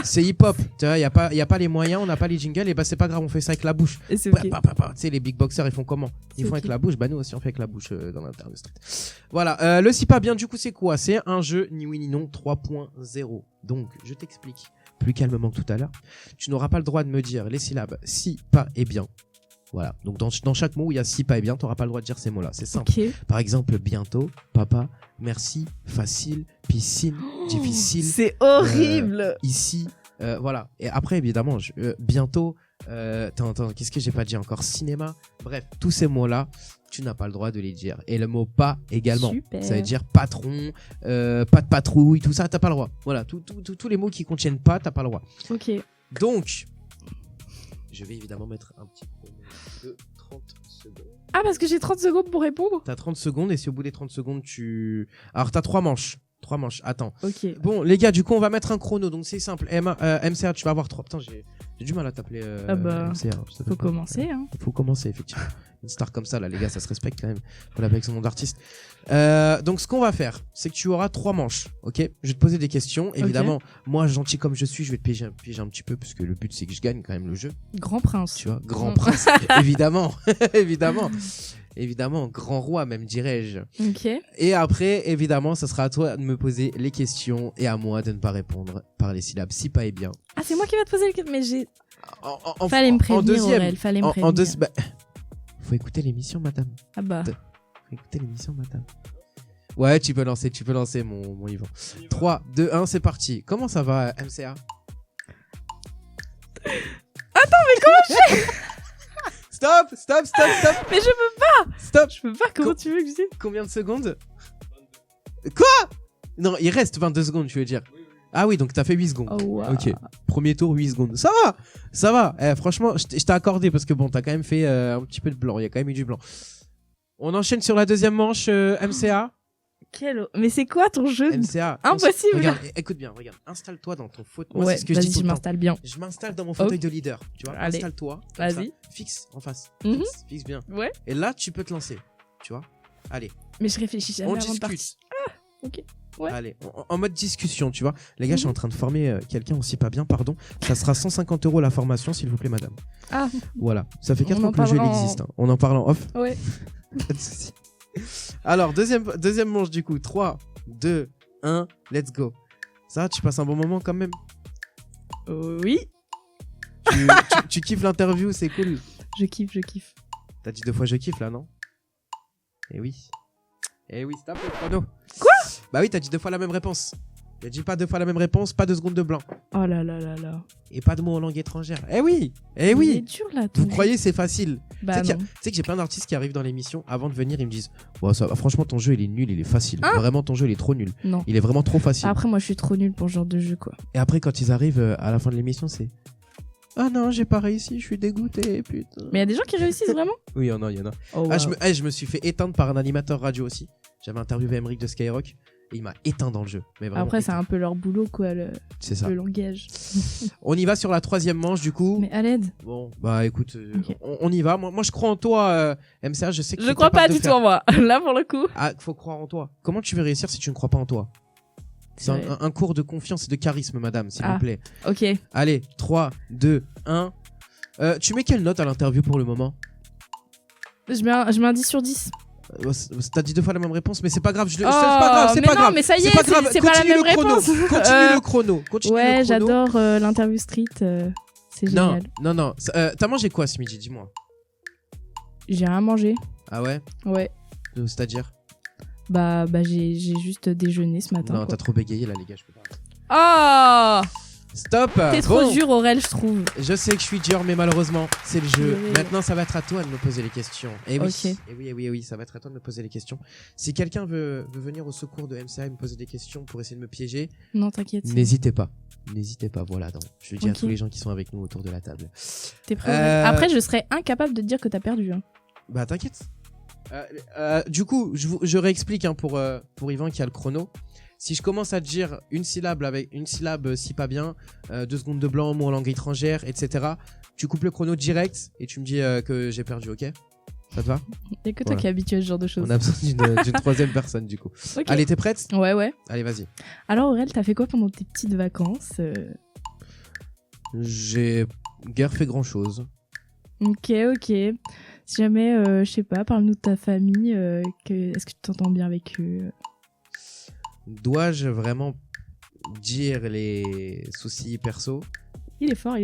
C'est hip-hop. Tu vois, y a pas les moyens, on n'a pas les jingles, et bah c'est pas grave, on fait ça avec la bouche. Et c'est ok. Tu sais, les big boxers, ils font comment? Ils C'est font ok. avec la bouche. Bah nous aussi, on fait avec la bouche dans l'interview street. Voilà. Le si pas bien, du coup, c'est quoi? C'est un jeu ni oui ni non 3.0. Donc, je t'explique plus calmement que tout à l'heure. Tu n'auras pas le droit de me dire les syllabes si, pas et bien. Voilà. Donc, dans chaque mot où il y a si, pas et bien, tu n'auras pas le droit de dire ces mots-là. C'est simple. Ok. Par exemple, bientôt, papa, merci, facile, piscine, difficile, C'est horrible. ici, voilà. Et après, évidemment, bientôt, attends, qu'est-ce que j'ai pas dit encore? Cinéma. Bref, tous ces mots-là, tu n'as pas le droit de les dire. Et le mot pas également. Super. Ça veut dire patron, pas de patrouille, tout ça, t'as pas le droit. Voilà, tous les mots qui contiennent pas, t'as pas le droit. Ok. Donc, je vais évidemment mettre un petit chrono de 30 secondes. Ah, parce que j'ai 30 secondes pour répondre. T'as 30 secondes et si au bout des 30 secondes, Alors, t'as 3 manches. 3 manches, attends. Ok. Bon, les gars, du coup, on va mettre un chrono, donc c'est simple. MCA, tu vas avoir 3. Putain, j'ai du mal à t'appeler Ah bah, MCA. Faut commencer, hein. Il faut commencer, effectivement. Une star comme ça, là, les gars, ça se respecte quand même. Faut l'appeler avec son nom d'artiste. Donc, ce qu'on va faire, c'est que tu auras 3 manches, ok? Je vais te poser des questions. Évidemment, moi, gentil comme je suis, je vais te piéger un petit peu, parce que le but, c'est que je gagne quand même le jeu. Grand prince. Tu vois, grand prince, évidemment. Évidemment, grand roi, même, dirais-je. Ok. Et après, évidemment, ça sera à toi de me poser les questions et à moi de ne pas répondre par les syllabes si pas et bien. Ah, c'est moi qui va te poser les questions. Mais j'ai. En Fallait me prévenir, deuxième, Aurel. Fallait me en prévenir. deux, bah, faut écouter l'émission, madame. Ah bah. Faut écouter l'émission, madame. Ouais, tu peux lancer mon Yvan. 3, 2, 1, c'est parti. Comment ça va, MCA? Attends, mais comment je fais? Stop. Mais je peux pas. Stop. Je peux pas. Comment tu veux que je dise? Combien de secondes? Quoi? Non, il reste 22 secondes, tu veux dire. Ah oui, donc t'as fait 8 secondes. Oh, wow. Ok, premier tour 8 secondes. Ça va. Franchement, je t'ai accordé parce que bon, t'as quand même fait un petit peu de blanc. Il y a quand même eu du blanc. On enchaîne sur la deuxième manche, MCA. Mais c'est quoi ton jeu? MCA. Impossible. Regarde, écoute bien, regarde. Installe-toi dans ton fauteuil. Moi, Ouais, c'est ce que je dis vas-y, tout je le temps. m'installe bien. Je m'installe dans mon fauteuil de leader. Tu vois, Allez. installe-toi. comme Vas-y. ça. Fixe en face. Mhm. Fixe bien. Ouais. Et là, tu peux te lancer. Tu vois. Allez, Mais je réfléchis jamais on avant de partir. discute. Ok. Ouais. Allez, en mode discussion, tu vois. Les gars, je suis en train de former quelqu'un aussi pas bien, pardon. Ça sera 150 € la formation, s'il vous plaît, madame. Ah, Voilà, ça fait 4 On ans en que le jeu il parlera en- existe. Hein. On en parle en off. ouais. Pas de soucis. Alors, deuxième manche du coup. 3, 2, 1, let's go. Ça, tu passes un bon moment quand même. Oui. Tu kiffes l'interview, c'est cool. Je kiffe. T'as dit 2 fois je kiffe là, non? Eh oui, stop le chrono. Quoi? Bah oui, t'as dit 2 fois la même réponse. T'as dit pas 2 fois la même réponse, pas 2 secondes de blanc. Oh là là là là. Et pas de mots en langue étrangère. Eh oui. Il est dur là. ton Vous jeu. croyez c'est facile? Bah Tu sais non. que j'ai plein d'artistes qui arrivent dans l'émission avant de venir, ils me disent ouais, ça va, franchement ton jeu il est nul, il est facile. Hein? Vraiment ton jeu il est trop nul. Non. Il est vraiment trop facile. Après, moi, je suis trop nulle pour ce genre de jeu, quoi. Et après quand ils arrivent à la fin de l'émission, c'est ah non, j'ai pas réussi, je suis dégoûté, putain. Mais il y a des gens qui réussissent vraiment? Oui, il y en a. Oh, Ah, wow. je me suis fait éteindre par un animateur radio aussi. J'avais interviewé Emric de Skyrock et il m'a éteint dans le jeu. Mais vraiment Après, c'est éteint. un peu leur boulot, quoi, C'est ça. le langage. On y va sur la 3e manche du coup. Mais à l'aide. Bon, bah écoute, Ok. on y va. Moi, je crois en toi, MCA. Je sais que Je t'es crois capable pas de du faire- tout en moi. Là, pour le coup. Ah, faut croire en toi. Comment tu veux réussir si tu ne crois pas en toi? C'est Ouais. un cours de confiance et de charisme, madame, s'il Ah. vous plaît. Ok. Allez, 3, 2, 1. Tu mets quelle note à l'interview pour le moment? Je mets un 10 sur 10. T'as dit 2 fois la même réponse, mais c'est pas grave. C'est Oh, pas grave, c'est mais pas non, grave. mais ça y est, pas grave. c'est pas la Continue même le chrono. réponse. Continue le chrono. Continue Ouais, le chrono. j'adore l'interview street. C'est Non, génial. non. T'as mangé quoi ce midi? Dis-moi. J'ai rien mangé. Ah ouais? Ouais. C'est-à-dire? Bah j'ai juste déjeuné ce matin. Non, quoi. t'as trop bégayé là, les gars. Je peux pas. Oh, Stop. t'es trop Bon. dur, Aurel, je trouve. Je sais que je suis dur, mais malheureusement, c'est le jeu. Oui. Maintenant, ça va être à toi de me poser les questions. Et oui, Ok. et oui, ça va être à toi de me poser les questions. Si quelqu'un veut venir au secours de MCA et me poser des questions pour essayer de me piéger, Non, t'inquiète. n'hésitez pas. N'hésitez pas, voilà. Non. Je le dis à Ok. tous les gens qui sont avec nous autour de la table. T'es prêt, Aurel Après, je serais incapable de te dire que t'as perdu. Hein. Bah, t'inquiète. Du coup, je réexplique hein, pour Yvan qui a le chrono. Si je commence à te dire une syllabe avec une syllabe si pas bien, 2 secondes de blanc, mot en langue étrangère, etc., tu coupes le chrono direct et tu me dis que j'ai perdu, ok? Ça te va? Y'a que toi Voilà. qui es habitué à ce genre de choses. On a besoin d'une 3e personne du coup. Ok. Allez, t'es prête? Ouais. Allez, vas-y. Alors, Aurel, t'as fait quoi pendant tes petites vacances J'ai guère fait grand chose. Ok. Si jamais, je sais pas, parle-nous de ta famille. Est-ce que tu t'entends bien avec eux? Dois-je vraiment dire les soucis perso? Il est fort.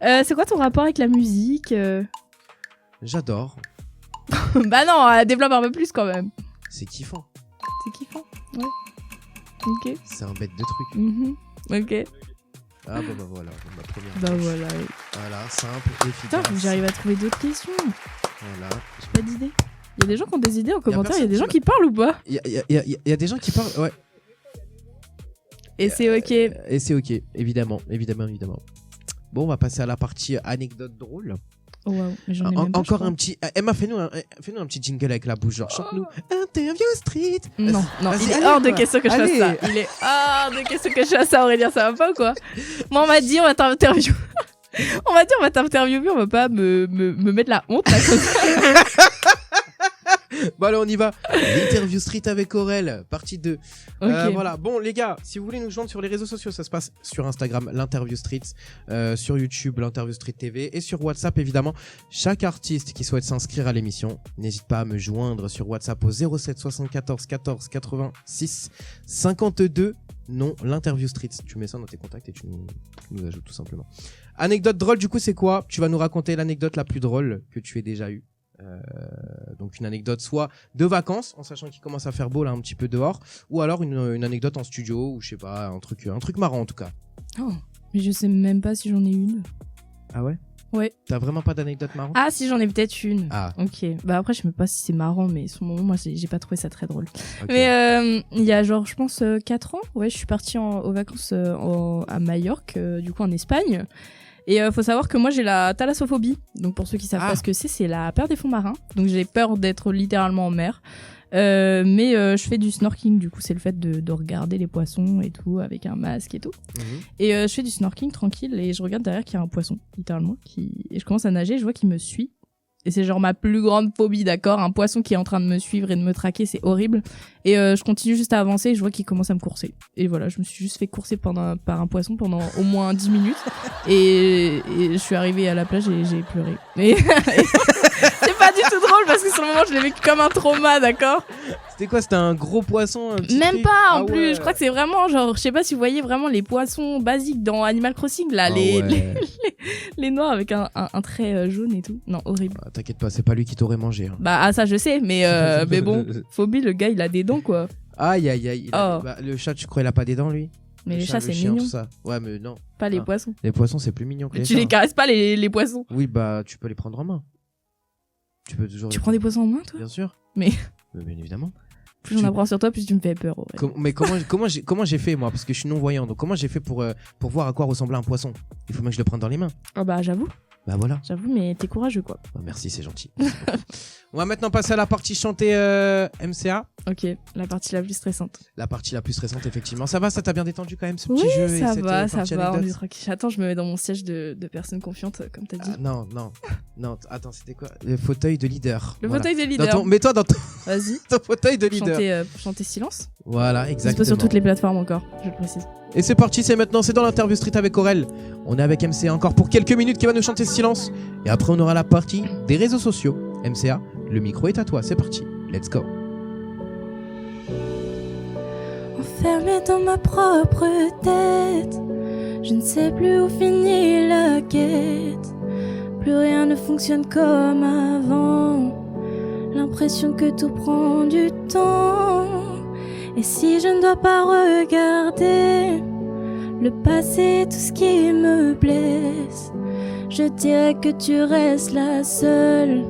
C'est quoi ton rapport avec la musique J'adore. Bah non, développe un peu plus quand même. C'est kiffant. C'est kiffant. Ouais. Ok. C'est un bête de truc. Mhm. Ok. Ah bah voilà, ma première. Bah manche. voilà. Voilà, simple, Putain, efficace. faut que j'arrive à trouver d'autres questions. Voilà. Pas d'idées. Il y a des gens qui ont des idées en commentaire, il y a personne des gens qui qui parlent ou pas? Il y a des gens qui parlent. Ouais. Et c'est ok. Et c'est ok, évidemment. Bon, on va passer à la partie anecdote drôle. Oh waouh, mais j'en ai même pas, Encore je un petit. Emma, fais-nous un petit jingle avec la bouche. Genre, chante-nous Interview Street. crois. Non, Vas-y, il est allez, hors de quoi. question que je fasse Allez. ça. Il est hors de question que je fasse ça, Aurélien, ça va pas ou quoi? Moi, on m'a dit, on va t'interviewer. On m'a dit, on va t'interviewer, on va pas me mettre la honte là comme ça. Bon, allez, on y va. L'Interview Street avec Aurel, partie 2. Ok. Voilà. Bon, les gars, si vous voulez nous joindre sur les réseaux sociaux, ça se passe sur Instagram, l'Interview Street, sur YouTube, l'Interview Street TV, et sur WhatsApp, évidemment. Chaque artiste qui souhaite s'inscrire à l'émission, n'hésite pas à me joindre sur WhatsApp au 07 74 14 86 52. Non, l'Interview Street. Tu mets ça dans tes contacts et tu nous ajoutes tout simplement. Anecdote drôle, du coup, c'est quoi? Tu vas nous raconter l'anecdote la plus drôle que tu aies déjà eue. Donc une anecdote soit de vacances en sachant qu'il commence à faire beau là un petit peu dehors, ou alors une anecdote en studio ou je sais pas, un truc marrant en tout cas. Oh, mais je sais même pas si j'en ai une. Ah ouais? Ouais. T'as vraiment pas d'anecdote marrante? Ah, si j'en ai peut-être une. Ah, Ok. Bah après, je sais même pas si c'est marrant, mais sur le moment, moi, j'ai pas trouvé ça très drôle. ok. Mais il y a genre, je pense, 4 ans, ouais, je suis partie aux vacances à Majorque, du coup en Espagne. Et faut savoir que moi j'ai la thalassophobie. Donc pour ceux qui savent Ah. pas ce que c'est la peur des fonds marins. Donc j'ai peur d'être littéralement en mer. Mais je fais du snorkeling, du coup c'est le fait de regarder les poissons et tout avec un masque et tout. Mhm. Et je fais du snorkeling tranquille et je regarde derrière qu'il y a un poisson, littéralement. Et je commence à nager, je vois qu'il me suit. Et c'est genre ma plus grande phobie, d'accord? Un poisson qui est en train de me suivre et de me traquer, c'est horrible. Et je continue juste à avancer et je vois qu'il commence à me courser. Et voilà, je me suis juste fait courser par un poisson pendant au moins 10 minutes. Et je suis arrivée à la plage et j'ai pleuré. Mais c'est pas du tout drôle parce que sur le moment, je l'ai vécu comme un trauma, d'accord? C'était quoi? C'était un gros poisson, un petit Même truc? pas en Ah plus, ouais. je crois que c'est vraiment genre, je sais pas si vous voyez vraiment les poissons basiques dans Animal Crossing là, Ah ouais. les noirs avec un trait jaune et tout. Non, horrible. Ah, t'inquiète pas, c'est pas lui qui t'aurait mangé. Hein. Bah ça je sais, mais bon, phobie, le gars il a des dents quoi. Aïe aïe aïe. Oh. Bah, le chat, tu crois il a pas des dents lui? Mais Le les chat, chats le c'est chien, mignon, tout ça. Ouais, mais non. pas les Ah. poissons. Les poissons, c'est plus mignon que les Tu chats. les caresses pas les poissons. Oui, bah tu peux les prendre en main. Tu peux toujours. Tu prends des poissons en main toi? Bien sûr. Mais- bien évidemment. Plus j'en apprends sur toi, plus tu me fais peur. Ouais. Mais comment j'ai fait moi? Parce que je suis non voyant. Donc comment j'ai fait pour voir à quoi ressemblait un poisson? Il faut bien que je le prenne dans les mains. Ah bah j'avoue, Bah voilà. mais t'es courageux quoi. Bah, merci, c'est gentil. On va maintenant passer à la partie chantée MCA. Ok, la partie la plus stressante. La partie la plus stressante, effectivement. Ça va, ça t'a bien détendu quand même, ce Oui, petit jeu et ça cette va, partie on est anecdote. tranquille. Attends, je me mets dans mon siège de personne confiante, comme t'as dit. Non, attends, c'était quoi? Le fauteuil de leader. Le Voilà. fauteuil de leader. Mets-toi dans ton, Vas-y. ton fauteuil de leader. Chanter silence. Voilà, Dispo exactement. sur toutes les plateformes encore, je le précise. Et c'est parti, c'est maintenant, c'est dans l'interview street avec Aurel. On est avec MCA encore pour quelques minutes qui va nous chanter Silence. Et après, on aura la partie des réseaux sociaux. MCA, le micro est à toi, c'est parti. Let's go. Enfermée dans ma propre tête, je ne sais plus où finit la quête. Plus rien ne fonctionne comme avant. L'impression que tout prend du temps. Et si je ne dois pas regarder le passé, tout ce qui me blesse, je dirais que tu restes la seule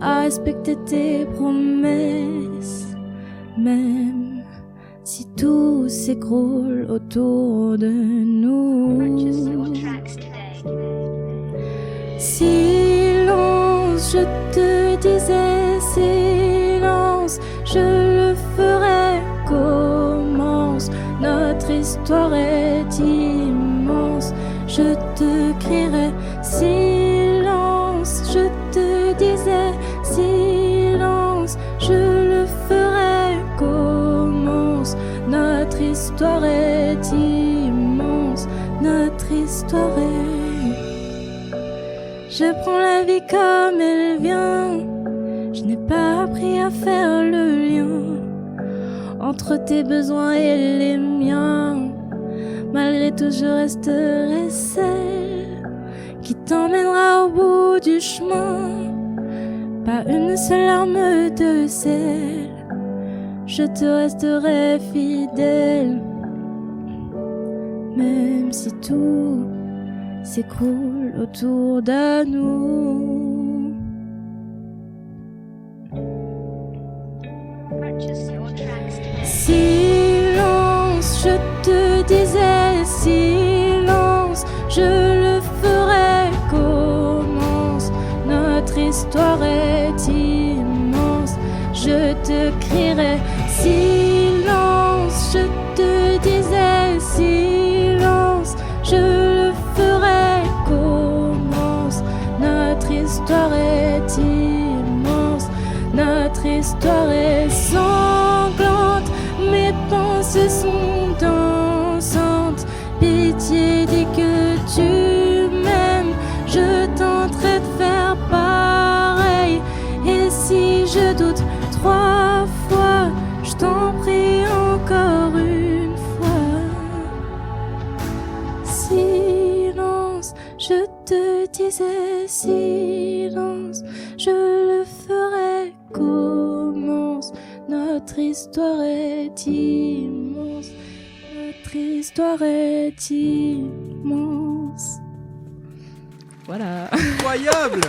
à respecter tes promesses. Même si tout s'écroule autour de nous. Silence, je te disais silence, je le ferai. Commence, notre histoire est immense. Je te crierai silence, je te disais silence, je le ferai. Commence, notre histoire est immense, notre histoire est. Je prends la vie comme elle vient, je n'ai pas appris à faire le lien entre tes besoins et les miens. Malgré tout, je resterai celle qui t'emmènera au bout du chemin. Pas une seule larme de sel, je te resterai fidèle. Même si tout s'écroule autour de nous. Silence, je te disais silence, je le ferai. Commence, notre histoire est immense. Je te crierai silence, je te disais silence, je le ferai. Commence, notre histoire est immense, notre histoire est sanglante, mes pensées sont dansantes. Pitié, dis que tu m'aimes, je tenterai de faire pareil. Et si je doute 3 fois, je t'en prie encore une fois. Silence, je te disais silence, je le ferai. Commence, notre histoire est immense, notre histoire est immense. Voilà. Incroyable.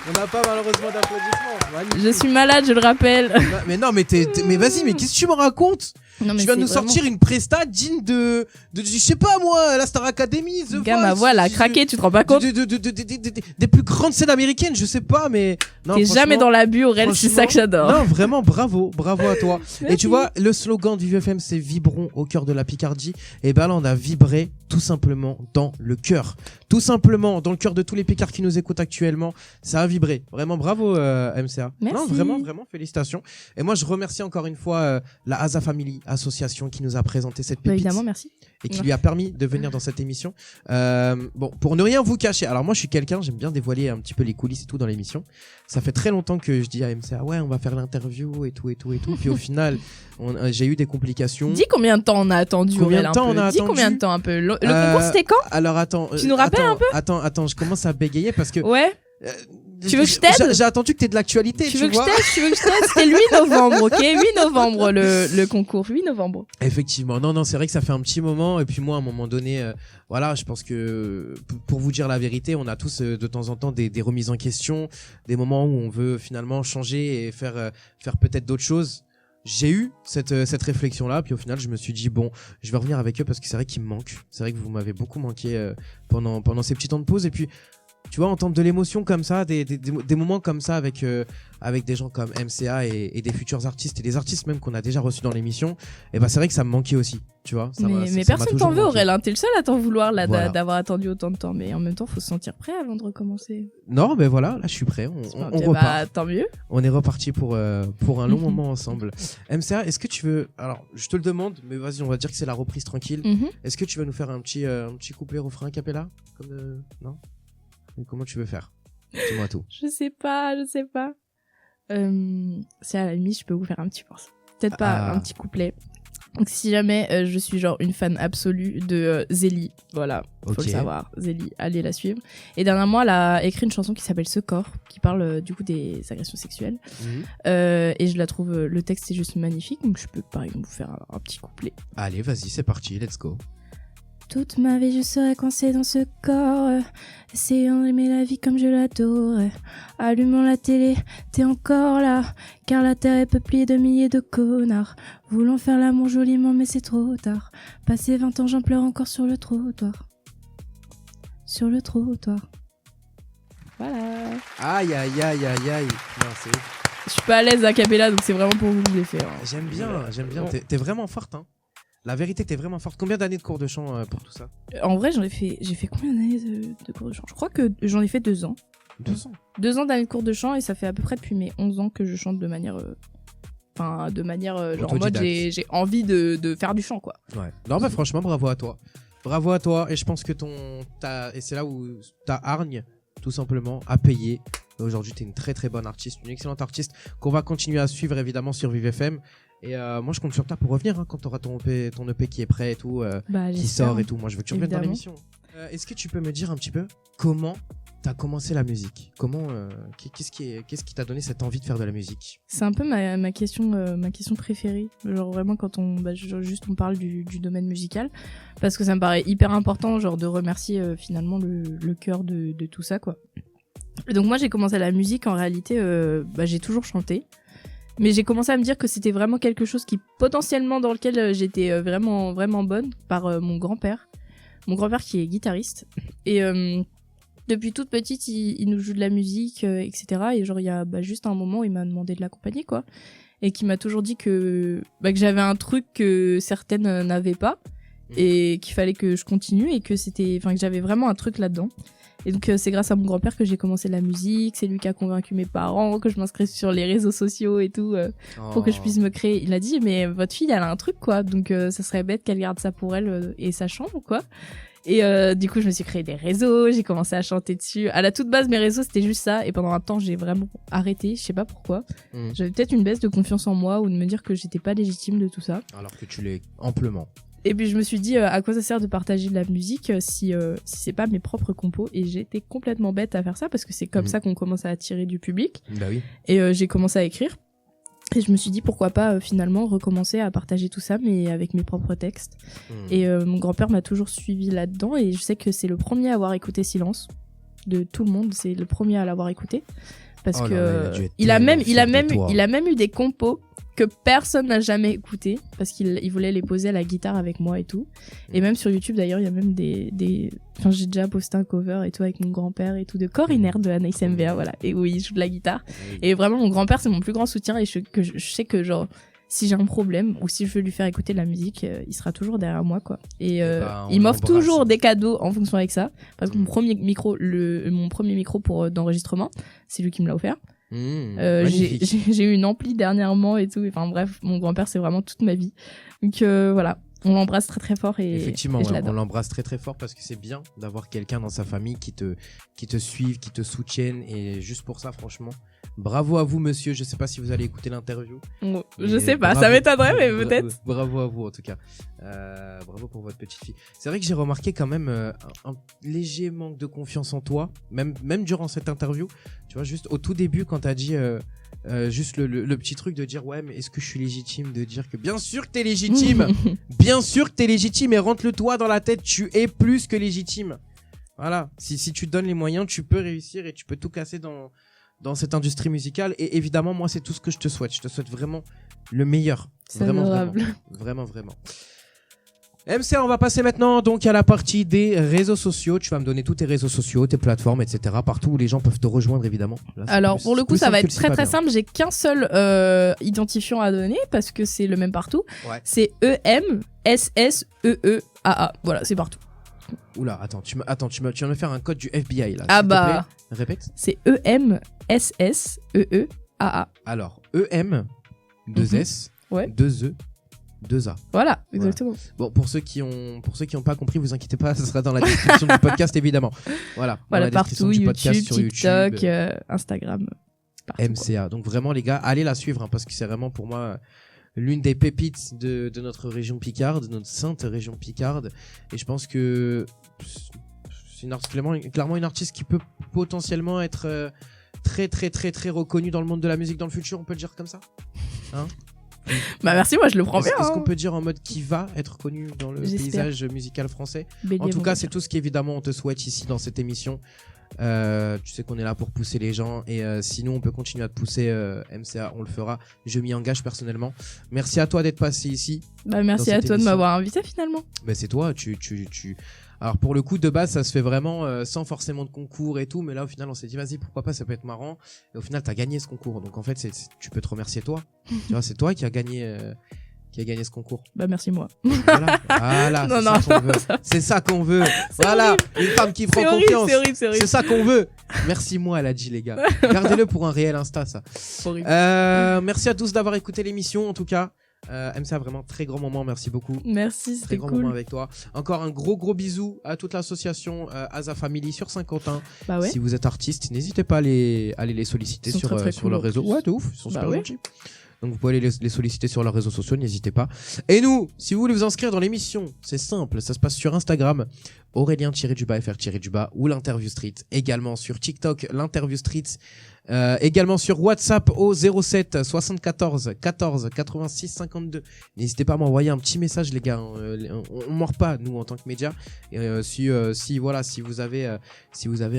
On n'a pas malheureusement d'applaudissements. Magnifique. Je suis malade, je le rappelle. Mais non, mais mais vas-y, mais qu'est-ce que tu me racontes? Non, mais Tu vas c'est nous vraiment- sortir une presta digne de je sais pas moi, la Star Academy, The Gars, ma Voice, voix, elle a craqué, tu te rends pas compte? des plus grandes scènes américaines, je sais pas, mais non. T'es franchement- jamais dans l'abus, Aurel, c'est ça que j'adore. Non, vraiment, bravo à toi. Et Merci. tu vois, le slogan du VFM, c'est vibrons au cœur de la Picardie. Et ben là, on a vibré tout simplement dans le cœur. Tout simplement dans le cœur de tous les Picards qui nous écoutent actuellement. Ça a vibré. Vraiment, bravo, MCA. Merci. Non, vraiment, félicitations. Et moi, je remercie encore une fois la Asa Family Association qui nous a présenté cette Bah, pépite. évidemment, merci. Et qui lui a permis de venir dans cette émission. Bon, pour ne rien vous cacher, alors moi je suis quelqu'un, j'aime bien dévoiler un petit peu les coulisses et tout dans l'émission. Ça fait très longtemps que je dis à MCA, ouais, on va faire l'interview et tout. Puis au final, j'ai eu des complications. Dis combien de temps on a attendu, Combien Aurel, de temps un peu. on a Dis attendu combien de temps un peu. Le concours, c'était quand? Alors attends. Tu nous rappelles un peu? Attends, je commence à bégayer parce que. Ouais. euh, Tu veux que je t'aide? J'ai attendu que t'aies de l'actualité. Tu veux que je vois. t'aide? C'était le 8 novembre, ok? 8 novembre, le concours. 8 novembre. Effectivement, non, c'est vrai que ça fait un petit moment. Et puis moi, à un moment donné, voilà, je pense que pour vous dire la vérité, on a tous de temps en temps des remises en question, des moments où on veut finalement changer et faire peut-être d'autres choses. J'ai eu cette réflexion-là, puis au final, je me suis dit bon, je vais revenir avec eux parce que c'est vrai qu'ils me manquent. C'est vrai que vous m'avez beaucoup manqué pendant ces petits temps de pause. Et puis, tu vois, entendre de l'émotion comme ça, des moments comme ça avec des gens comme MCA et des futurs artistes et des artistes même qu'on a déjà reçus dans l'émission, et ben c'est vrai que ça me manquait aussi, tu vois. Mais personne t'en veut, Aurel, hein. T'es le seul à t'en vouloir là, Voilà. d'avoir attendu autant de temps, mais en même temps faut se sentir prêt avant de recommencer. Non, mais voilà, là je suis prêt, on Ok, repart. bah, tant mieux. On est reparti pour un long moment ensemble. MCA, est-ce que tu veux... Alors, je te le demande, mais vas-y, on va dire que c'est la reprise tranquille. Mhm. Est-ce que tu veux nous faire un petit couplet refrain a cappella comme non? Et comment tu veux faire? Dis-moi tout. Je sais pas. C'est à la limite, je peux vous faire un petit morceau. Peut-être pas un petit couplet. Donc si jamais je suis genre une fan absolue de Zélie, voilà, faut Ok. le savoir, Zélie, allez la suivre. Et dernièrement, elle a écrit une chanson qui s'appelle Ce corps, qui parle du coup des agressions sexuelles. Et je la trouve, le texte est juste magnifique, donc je peux par exemple vous faire un petit couplet. Allez, vas-y, c'est parti, let's go. Toute ma vie je serai coincée dans ce corps, essayant d'aimer la vie comme je l'adore. Allumons la télé, t'es encore là, car la terre est peuplée de milliers de connards. Voulant faire l'amour joliment mais c'est trop tard. Passé 20 ans j'en pleure encore sur le trottoir. Sur le trottoir. Voilà. Aïe, aïe, aïe, aïe, aïe. Non, c'est ouf. Je suis pas à l'aise à cappella, donc c'est vraiment pour vous que je l'ai fait. Hein. J'aime bien. Bon. T'es vraiment forte, hein. La vérité, t'es vraiment forte. Combien d'années de cours de chant pour tout ça? En vrai, j'ai fait combien d'années de cours de chant? Je crois que j'en ai fait 2 ans. 200. 2 ans d'années de cours de chant et ça fait à peu près depuis mes 11 ans que je chante de manière genre en mode Autodidacte. j'ai envie de faire du chant quoi. Ouais. Non, bah franchement, bravo à toi. Bravo à toi. Et je pense que et c'est là où ta hargne, tout simplement, a payé. Aujourd'hui, t'es une très très bonne artiste, une excellente artiste qu'on va continuer à suivre évidemment sur Vive FM. Et moi, je compte sur toi pour revenir quand t'auras ton EP qui est prêt et tout, Bah, qui j'espère. sort et tout. Moi, je veux que tu reviennes dans Évidemment. l'émission. Est-ce que tu peux me dire un petit peu comment t'as commencé la musique? Comment, qu'est-ce qui t'a donné cette envie de faire de la musique? C'est un peu ma question préférée. Genre vraiment quand on parle du domaine musical parce que ça me paraît hyper important genre de remercier finalement le cœur de tout ça quoi. Et donc moi j'ai commencé la musique en réalité j'ai toujours chanté. Mais j'ai commencé à me dire que c'était vraiment quelque chose qui potentiellement dans lequel j'étais vraiment vraiment bonne par mon grand-père. Mon grand-père qui est guitariste et depuis toute petite il nous joue de la musique etc. Et genre il y a juste un moment où il m'a demandé de l'accompagner quoi. Et qui m'a toujours dit que j'avais un truc que certaines n'avaient pas et qu'il fallait que je continue et que que j'avais vraiment un truc là-dedans. Et donc c'est grâce à mon grand-père que j'ai commencé la musique, c'est lui qui a convaincu mes parents que je m'inscrive sur les réseaux sociaux et tout pour que je puisse me créer. Il a dit mais votre fille elle a un truc quoi, donc ça serait bête qu'elle garde ça pour elle et sa chambre quoi. Et du coup je me suis créé des réseaux, j'ai commencé à chanter dessus. À la toute base mes réseaux c'était juste ça et pendant un temps j'ai vraiment arrêté, je sais pas pourquoi. J'avais peut-être une baisse de confiance en moi ou de me dire que j'étais pas légitime de tout ça. Alors que tu l'es amplement. Et puis je me suis dit à quoi ça sert de partager de la musique si c'est pas mes propres compos. Et j'étais complètement bête à faire ça parce que c'est comme ça qu'on commence à attirer du public. Bah oui. Et j'ai commencé à écrire. Et je me suis dit pourquoi pas finalement recommencer à partager tout ça mais avec mes propres textes. Et mon grand-père m'a toujours suivi là-dedans et je sais que c'est le premier à avoir écouté Silence de tout le monde. C'est le premier à l'avoir écouté parce Oh que là là, il a même eu des compos que personne n'a jamais écouté parce qu'il voulait les poser à la guitare avec moi et tout. Et même sur YouTube d'ailleurs, il y a même enfin j'ai déjà posté un cover et tout avec mon grand-père et tout de Corinaire de Anaïs MVA, voilà. Et où il joue de la guitare. Et vraiment mon grand-père c'est mon plus grand soutien et je sais que genre si j'ai un problème ou si je veux lui faire écouter de la musique, il sera toujours derrière moi quoi. Et il m'offre toujours des cadeaux en fonction avec ça parce que mon premier micro d'enregistrement, c'est lui qui me l'a offert. J'ai eu une ampli dernièrement et tout. Enfin bref, mon grand-père c'est vraiment toute ma vie. Donc voilà, on l'embrasse très très fort et effectivement, et je ouais, on l'adore. l'embrasse très très fort parce que c'est bien d'avoir quelqu'un dans sa famille qui te suive, qui te soutienne et juste pour ça franchement, bravo à vous monsieur. Je sais pas si vous allez écouter l'interview. Je sais pas, ça m'étonnerait mais peut-être. Bravo à vous en tout cas. Bravo pour votre petite fille. C'est vrai que j'ai remarqué quand même un léger manque de confiance en toi, même durant cette interview. Tu vois, juste au tout début quand t'as dit juste le petit truc de dire ouais mais est-ce que je suis légitime de dire que bien sûr que t'es légitime. Bien sûr que t'es légitime et rentre-le toi dans la tête, tu es plus que légitime. Voilà, si tu te donnes les moyens, tu peux réussir et tu peux tout casser dans cette industrie musicale. Et évidemment, moi, c'est tout ce que je te souhaite. Je te souhaite vraiment le meilleur. C'est vraiment, adorable. vraiment. MCA, on va passer maintenant donc à la partie des réseaux sociaux. Tu vas me donner tous tes réseaux sociaux, tes plateformes, etc. Partout où les gens peuvent te rejoindre, évidemment. Là, Alors, pour le coup, ça va être très très simple. simple. J'ai qu'un seul identifiant à donner parce que c'est le même partout. Ouais. C'est EMSSEEAA. Voilà, c'est partout. Oula, attends, tu vas me faire un code du FBI là. Ah s'il te bah. plaît. Répète. C'est EMSSEEAA. Alors, EM, 2 S, Ouais. 2 E, 2 A. Voilà, exactement. Bon, pour ceux qui ont pas compris, vous inquiétez pas, ce sera dans la description du podcast évidemment. Voilà. Voilà, dans la description partout, du podcast, YouTube, sur TikTok, YouTube, Instagram. Partout, MCA. Donc vraiment les gars, allez la suivre parce que c'est vraiment pour moi l'une des pépites de notre région Picarde, de notre sainte région Picarde. Et je pense que c'est clairement une artiste qui peut potentiellement être très très très très reconnue dans le monde de la musique dans le futur, on peut le dire comme ça, hein? Bah merci, moi je le prends bien. Est-ce hein. qu'on peut dire en mode qui va être connu dans le J'espère. paysage musical français? Bélier, En tout bon, cas, bien. c'est tout ce qu'évidemment on te souhaite ici dans cette émission. Tu sais qu'on est là pour pousser les gens et si nous on peut continuer à te pousser, MCA, on le fera. Je m'y engage personnellement. Merci à toi d'être passé ici. Bah merci dans à cette toi de émission. m'avoir invité finalement. Ben, c'est toi, Alors pour le coup de base ça se fait vraiment sans forcément de concours et tout, mais là au final on s'est dit vas-y pourquoi pas, ça peut être marrant, et au final t'as gagné ce concours, donc en fait tu peux te remercier toi. Tu vois, c'est toi qui a gagné ce concours. Bah merci moi. Voilà, voilà, Non, c'est non, ça qu'on non, veut. ça- C'est ça qu'on veut. Voilà, une femme qui prend C'est horrible, confiance. c'est horrible, c'est C'est horrible. ça qu'on veut. Merci moi, elle a dit les gars. Gardez-le pour un réel Insta ça. Horrible. Merci à tous d'avoir écouté l'émission en tout cas. MCA, vraiment très grand moment, merci beaucoup. Merci, Très c'était grand moment cool. avec toi. Encore un gros bisou à toute l'association Asa Family sur Saint-Quentin. Bah ouais. Si vous êtes artiste, n'hésitez pas à aller les solliciter Ils sont sur, très, très sur cool, leur en réseau. plus. Ouais, de ouf, ils sont Bah super ouais. gentils. Donc vous pouvez aller les solliciter sur leurs réseaux sociaux, n'hésitez pas. Et nous, si vous voulez vous inscrire dans l'émission, c'est simple, ça se passe sur Instagram, Aurélien-FR- ou l'Interview Street. Également sur TikTok, l'Interview Street. Également sur WhatsApp au 07 74 14 86 52. N'hésitez pas à m'envoyer un petit message les gars, on mord pas nous en tant que média. Et si vous avez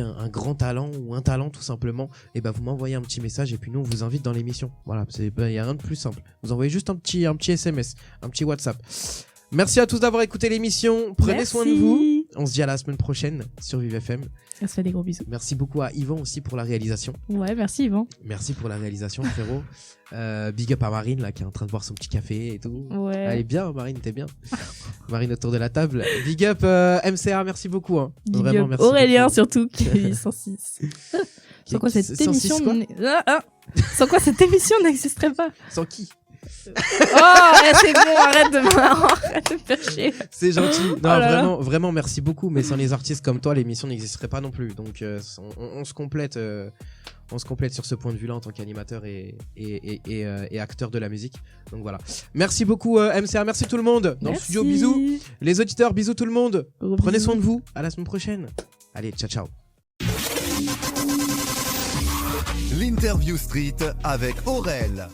un grand talent ou un talent tout simplement, et ben vous m'envoyez un petit message et puis nous on vous invite dans l'émission. Voilà, il y a rien de plus simple. Vous envoyez juste un petit SMS, un petit WhatsApp. Merci à tous d'avoir écouté l'émission. Prenez Merci. soin de vous. On se dit à la semaine prochaine sur Vive FM. On se fait des gros bisous. Merci beaucoup à Yvan aussi pour la réalisation. Ouais, merci Yvan. Merci pour la réalisation, frérot. Big up à Marine, là, qui est en train de boire son petit café et tout. Elle Ouais. est bien, Marine, t'es bien. Marine autour de la table. Big up MCA, merci beaucoup. Hein. Big Vraiment, up merci Aurélien beaucoup. surtout qui est 106. Sans quoi cette 106 émission quoi sans quoi cette émission n'existerait pas. Sans qui? Oh, c'est bon, arrête de me faire chier. C'est gentil. Non, Oh là là. vraiment, merci beaucoup. Mais sans les artistes comme toi, l'émission n'existerait pas non plus. Donc, on se complète. On se complète sur ce point de vue-là en tant qu'animateur et acteur de la musique. Donc voilà. Merci beaucoup MCA, merci tout le monde. Dans le studio, bisous. Les auditeurs, bisous tout le monde. Gros Prenez bisous. soin de vous. À la semaine prochaine. Allez, ciao ciao. L'Interview Street avec Aurel.